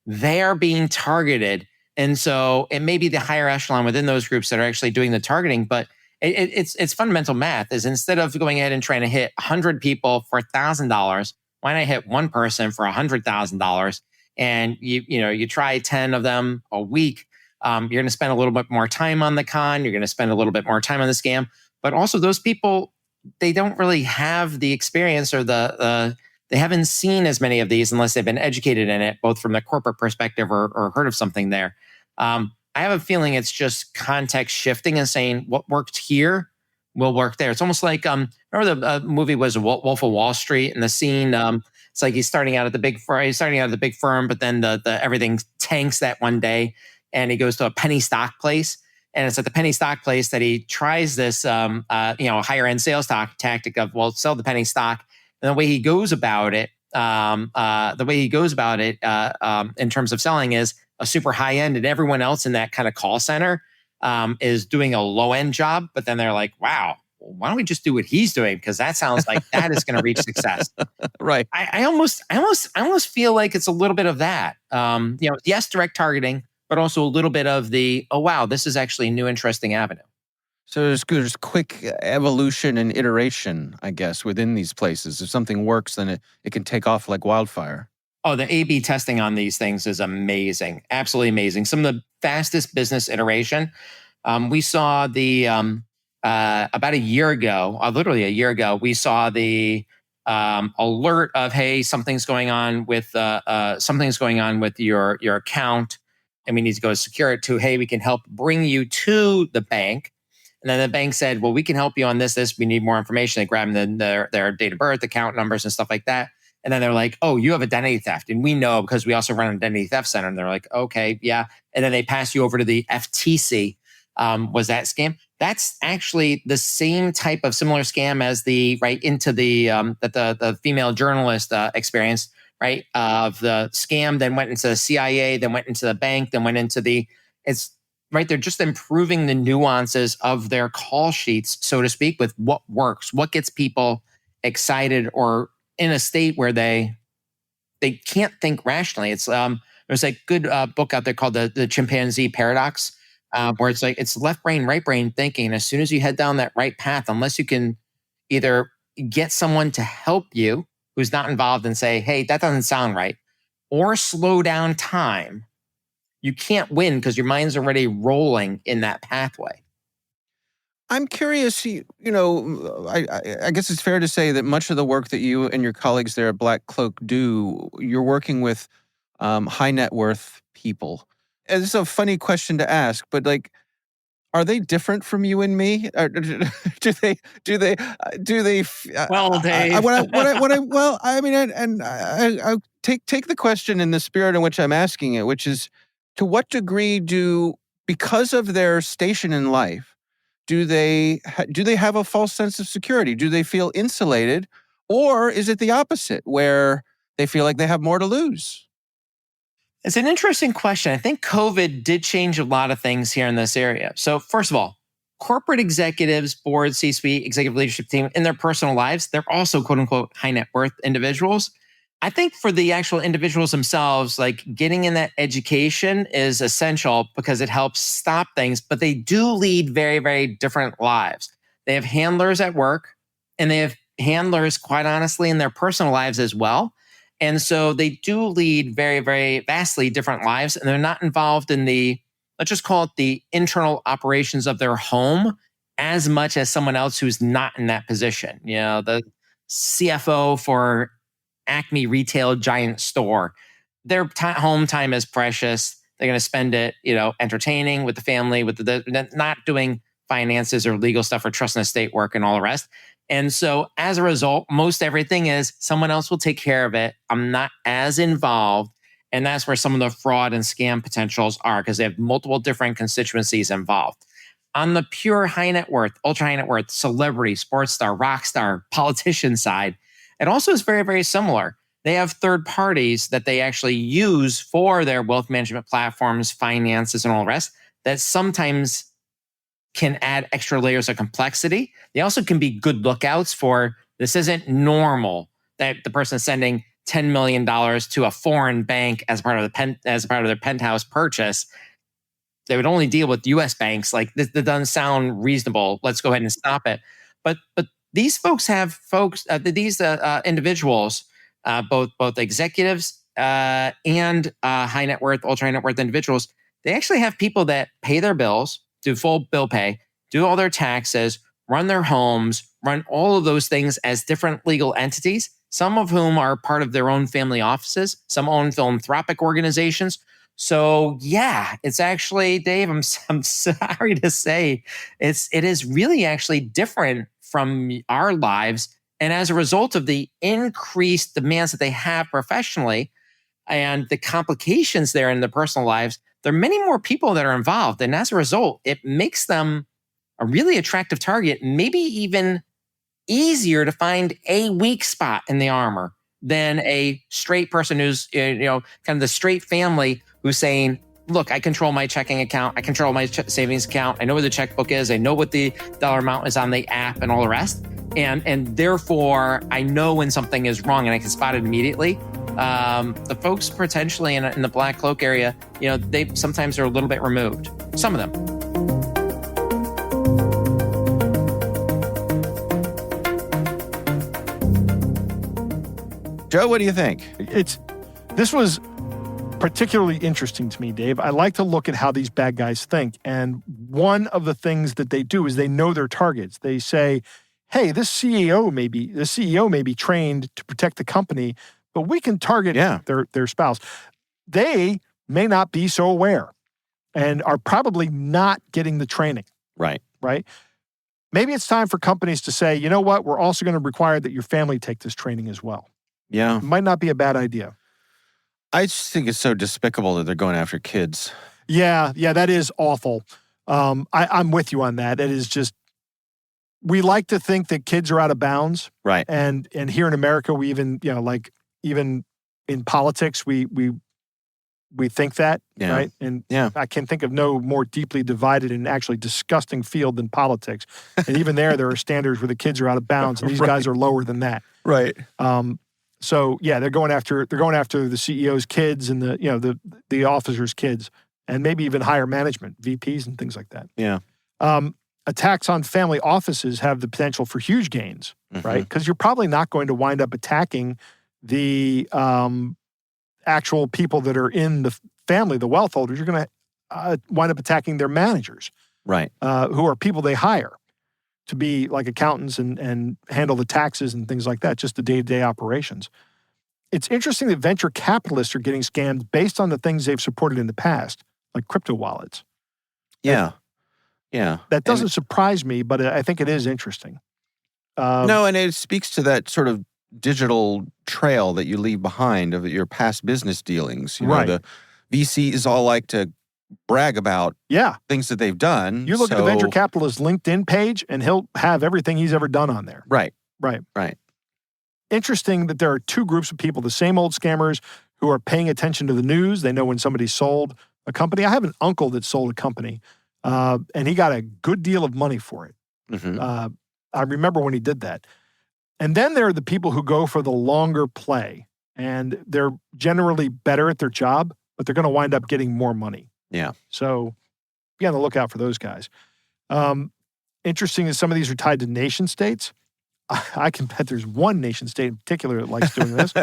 Speaker 2: They are being targeted. And so it may be the higher echelon within those groups that are actually doing the targeting, but it's fundamental math is instead of going ahead and trying to hit 100 people for $1,000, why not hit one person for $100,000? And you try 10 of them a week. You're going to spend a little bit more time on the con. You're going to spend a little bit more time on the scam. But also those people, they don't really have the experience or they haven't seen as many of these unless they've been educated in it, both from the corporate perspective or heard of something there. I have a feeling it's just context shifting and saying what worked here will work there. It's almost like, remember the movie was Wolf of Wall Street, and the scene, it's like he's starting out at the big firm, but then the everything tanks that one day, and he goes to a penny stock place. And it's at the penny stock place that he tries this, higher end sales tactic of, well, sell the penny stock. And the way he goes about it, in terms of selling is a super high end, and everyone else in that kind of call center is doing a low end job. But then they're like, wow, why don't we just do what he's doing? Because that sounds like that is going to reach success.
Speaker 3: Right.
Speaker 2: I almost feel like it's a little bit of that. Yes, direct targeting, but also a little bit of the, oh, wow, this is actually a new, interesting avenue.
Speaker 3: So there's quick evolution and iteration, I guess, within these places. If something works, then it can take off like wildfire.
Speaker 2: Oh, the A/B testing on these things is amazing. Absolutely amazing. Some of the fastest business iteration. We saw the, about a year ago, literally a year ago, we saw the alert of, hey, something's going on with your account, and we need to go secure it, to, hey, we can help bring you to the bank. And then the bank said, well, we can help you on this. We need more information. They grab their date of birth, account numbers, and stuff like that. And then they're like, oh, you have identity theft. And we know because we also run an identity theft center. And they're like, okay, yeah. And then they pass you over to the FTC. Was that scam? That's actually the same type of similar scam as the female journalist experience, right? Of the scam, then went into the CIA, then went into the bank, then went into right. They're just improving the nuances of their call sheets, so to speak, with what works, what gets people excited or in a state where they can't think rationally. It's there's a good book out there called the Chimpanzee Paradox, where it's like it's left brain, right brain thinking. And as soon as you head down that right path, unless you can either get someone to help you who's not involved and say, hey, that doesn't sound right, or slow down time, you can't win because your mind's already rolling in that pathway.
Speaker 3: I'm curious, I guess it's fair to say that much of the work that you and your colleagues there at Black Cloak do, you're working with high net worth people. And this is a funny question to ask, but like, are they different from you and me? Or do they?
Speaker 2: Well, Dave.
Speaker 3: Well, I mean, and I take the question in the spirit in which I'm asking it, which is, to what degree because of their station in life, do they have a false sense of security? Do they feel insulated, or is it the opposite, where they feel like they have more to lose?
Speaker 2: It's an interesting question. I think COVID did change a lot of things here in this area. So first of all, corporate executives, board, C-suite, executive leadership team, in their personal lives, they're also quote unquote high net worth individuals. I think for the actual individuals themselves, like getting in that education is essential because it helps stop things, but they do lead very, very different lives. They have handlers at work, and they have handlers, quite honestly, in their personal lives as well. And so they do lead very, very vastly different lives, and they're not involved in let's just call it the internal operations of their home as much as someone else who's not in that position. The CFO for Acme retail giant store, their home time is precious. They're going to spend it, entertaining with the family, not doing finances or legal stuff or trust and estate work and all the rest. And so as a result, most everything is someone else will take care of it. I'm not as involved. And that's where some of the fraud and scam potentials are, because they have multiple different constituencies involved. On the pure high net worth, ultra high net worth, celebrity, sports star, rock star, politician side, it also is very, very similar. They have third parties that they actually use for their wealth management platforms, finances, and all the rest that sometimes can add extra layers of complexity. They also can be good lookouts for, this isn't normal that the person is sending $10 million to a foreign bank as part of their penthouse purchase. They would only deal with U.S. banks. Like, this doesn't sound reasonable. Let's go ahead and stop it. But these these individuals, both executives and high net worth, ultra high net worth individuals, they actually have people that pay their bills, do full bill pay, do all their taxes, run their homes, run all of those things as different legal entities, some of whom are part of their own family offices, some own philanthropic organizations. So yeah, it's actually, Dave, I'm sorry to say, it is really actually different from our lives. And as a result of the increased demands that they have professionally and the complications there in their personal lives, there are many more people that are involved. And as a result, it makes them a really attractive target, maybe even easier to find a weak spot in the armor than a straight person who's, kind of the straight family who's saying, look, I control my checking account. I control my savings account. I know where the checkbook is. I know what the dollar amount is on the app and all the rest. And therefore, I know when something is wrong and I can spot it immediately. The folks potentially in the Black Cloak area, they sometimes are a little bit removed. Some of them.
Speaker 3: Joe, what do you think?
Speaker 4: This was particularly interesting to me, Dave. I like to look at how these bad guys think. And one of the things that they do is they know their targets. They say, hey, this CEO may be trained to protect the company, but we can target their spouse. They may not be so aware and are probably not getting the training.
Speaker 3: Right.
Speaker 4: Maybe it's time for companies to say, you know what, we're also going to require that your family take this training as well.
Speaker 3: Yeah.
Speaker 4: It might not be a bad idea.
Speaker 3: I just think it's so despicable that they're going after kids.
Speaker 4: Yeah, that is awful. I'm with you on that. It is just, we like to think that kids are out of bounds.
Speaker 3: Right.
Speaker 4: And here in America, we even, even in politics, we think that, right? And I can think of no more deeply divided and actually disgusting field than politics. And even there are standards where the kids are out of bounds, and these guys are lower than that.
Speaker 3: Right.
Speaker 4: So yeah, they're going after the CEO's kids and the officers' kids, and maybe even higher management, VPs and things like that.
Speaker 3: Yeah.
Speaker 4: Attacks on family offices have the potential for huge gains, right? Because you're probably not going to wind up attacking the actual people that are in the family, the wealth holders. You're going to wind up attacking their managers,
Speaker 3: right?
Speaker 4: Who are people they hire. to be like accountants and handle the taxes and things like that, just the day-to-day operations. It's interesting that venture capitalists are getting scammed based on the things they've supported in the past, like crypto wallets.
Speaker 3: Yeah. Yeah.
Speaker 4: That doesn't surprise me, but I think it is interesting.
Speaker 3: No, and it speaks to that sort of digital trail that you leave behind of your past business dealings. You know, the VCs all like to brag about things that they've done.
Speaker 4: You look at the venture capitalist LinkedIn page, and he'll have everything he's ever done on there.
Speaker 3: Right.
Speaker 4: Interesting that there are two groups of people, the same old scammers who are paying attention to the news. They know when somebody sold a company. I have an uncle that sold a company, and he got a good deal of money for it.
Speaker 3: Mm-hmm.
Speaker 4: I remember when he did that. And then there are the people who go for the longer play, and they're generally better at their job, but they're going to wind up getting more money.
Speaker 3: Yeah.
Speaker 4: So be on the lookout for those guys. Interesting that some of these are tied to nation states. I can bet there's one nation state in particular that likes doing this.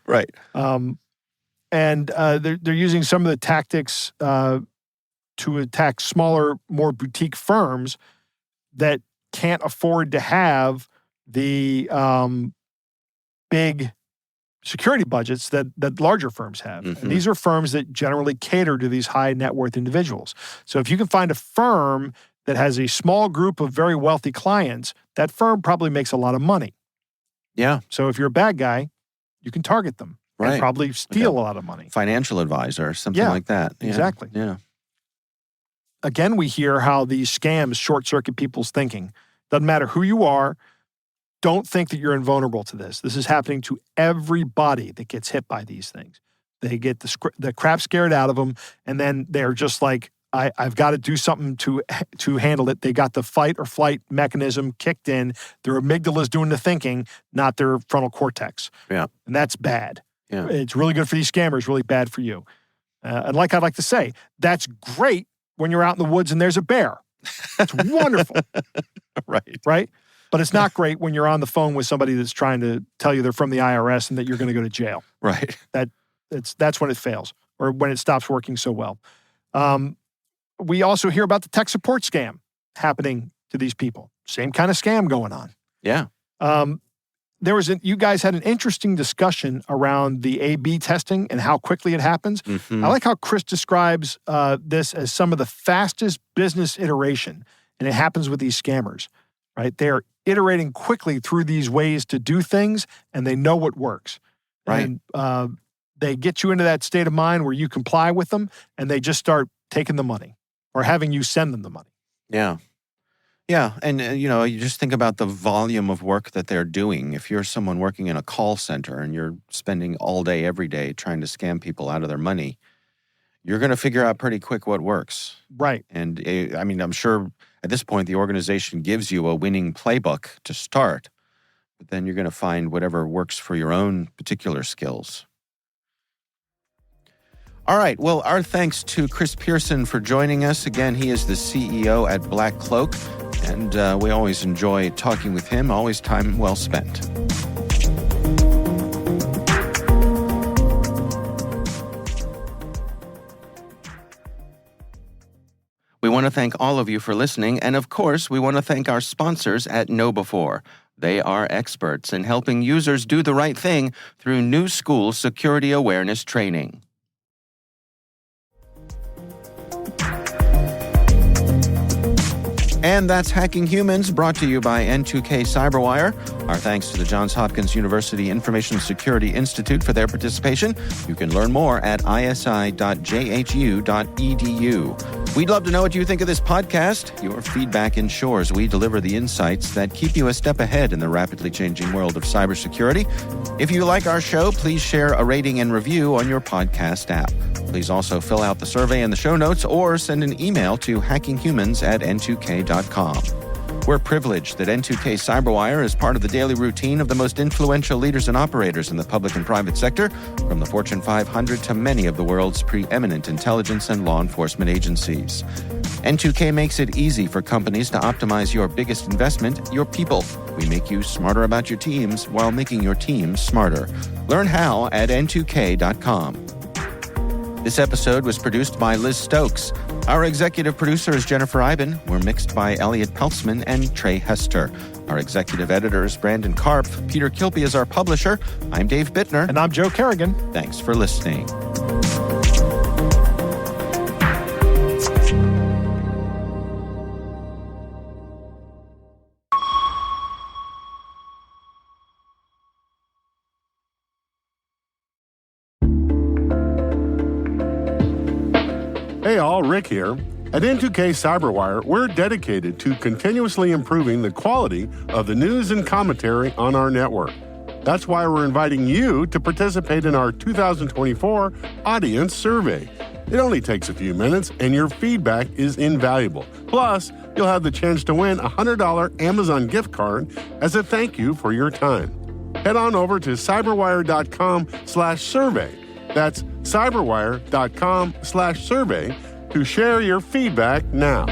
Speaker 3: Right.
Speaker 4: And they're using some of the tactics to attack smaller, more boutique firms that can't afford to have the big security budgets that larger firms have.
Speaker 3: Mm-hmm.
Speaker 4: And these are firms that generally cater to these high net worth individuals. So if you can find a firm that has a small group of very wealthy clients, that firm probably makes a lot of money.
Speaker 3: Yeah.
Speaker 4: So if you're a bad guy, you can target them and probably steal a lot of money.
Speaker 3: Financial advisor, something like that. Yeah.
Speaker 4: Exactly.
Speaker 3: Yeah.
Speaker 4: Again, we hear how these scams short-circuit people's thinking. Doesn't matter who you are. Don't think that you're invulnerable to this. This is happening to everybody that gets hit by these things. They get the crap scared out of them, and then they're just like, I've got to do something to handle it. They got the fight or flight mechanism kicked in. Their amygdala's doing the thinking, not their frontal cortex.
Speaker 3: Yeah.
Speaker 4: And that's bad.
Speaker 3: Yeah.
Speaker 4: It's really good for these scammers, really bad for you. And like I'd like to say, that's great when you're out in the woods and there's a bear. It's wonderful. Right? But it's not great when you're on the phone with somebody that's trying to tell you they're from the IRS and that you're going to go to jail.
Speaker 3: Right.
Speaker 4: That's when it fails, or when it stops working so well. We also hear about the tech support scam happening to these people. Same kind of scam going on.
Speaker 3: Yeah.
Speaker 4: You guys had an interesting discussion around the A/B testing and how quickly it happens.
Speaker 3: Mm-hmm.
Speaker 4: I like how Chris describes this as some of the fastest business iteration, and it happens with these scammers, right? They're iterating quickly through these ways to do things, and they know what works.
Speaker 3: Right.
Speaker 4: And they get you into that state of mind where you comply with them, and they just start taking the money or having you send them the money.
Speaker 3: Yeah. Yeah, and you just think about the volume of work that they're doing. If you're someone working in a call center and you're spending all day, every day trying to scam people out of their money, you're going to figure out pretty quick what works.
Speaker 4: Right.
Speaker 3: And I'm sure at this point the organization gives you a winning playbook to start, but then you're going to find whatever works for your own particular skills. All right. Well, our thanks to Chris Pearson for joining us. Again, he is the CEO at Black Cloak, and we always enjoy talking with him. Always time well spent. We want to thank all of you for listening, and of course, we want to thank our sponsors at KnowBe4. They are experts in helping users do the right thing through New School security awareness training. And that's Hacking Humans, brought to you by N2K Cyberwire. Our thanks to the Johns Hopkins University Information Security Institute for their participation. You can learn more at isi.jhu.edu. We'd love to know what you think of this podcast. Your feedback ensures we deliver the insights that keep you a step ahead in the rapidly changing world of cybersecurity. If you like our show, please share a rating and review on your podcast app. Please also fill out the survey in the show notes or send an email to hackinghumans@n2k.com. We're privileged that N2K Cyberwire is part of the daily routine of the most influential leaders and operators in the public and private sector, from the Fortune 500 to many of the world's preeminent intelligence and law enforcement agencies. N2K makes it easy for companies to optimize your biggest investment, your people. We make you smarter about your teams while making your teams smarter. Learn how at n2k.com. This episode was produced by Liz Stokes. Our executive producer is Jennifer Eiben. We're mixed by Elliot Peltzman and Trey Hester. Our executive editor is Brandon Karpf. Peter Kilby is our publisher. I'm Dave Bittner.
Speaker 4: And I'm Joe Kerrigan.
Speaker 3: Thanks for listening.
Speaker 5: Hey all, Rick here. At N2K Cyberwire, we're dedicated to continuously improving the quality of the news and commentary on our network. That's why we're inviting you to participate in our 2024 audience survey. It only takes a few minutes, and your feedback is invaluable. Plus, you'll have the chance to win a $100 Amazon gift card as a thank you for your time. Head on over to cyberwire.com/survey. That's cyberwire.com/survey to share your feedback now.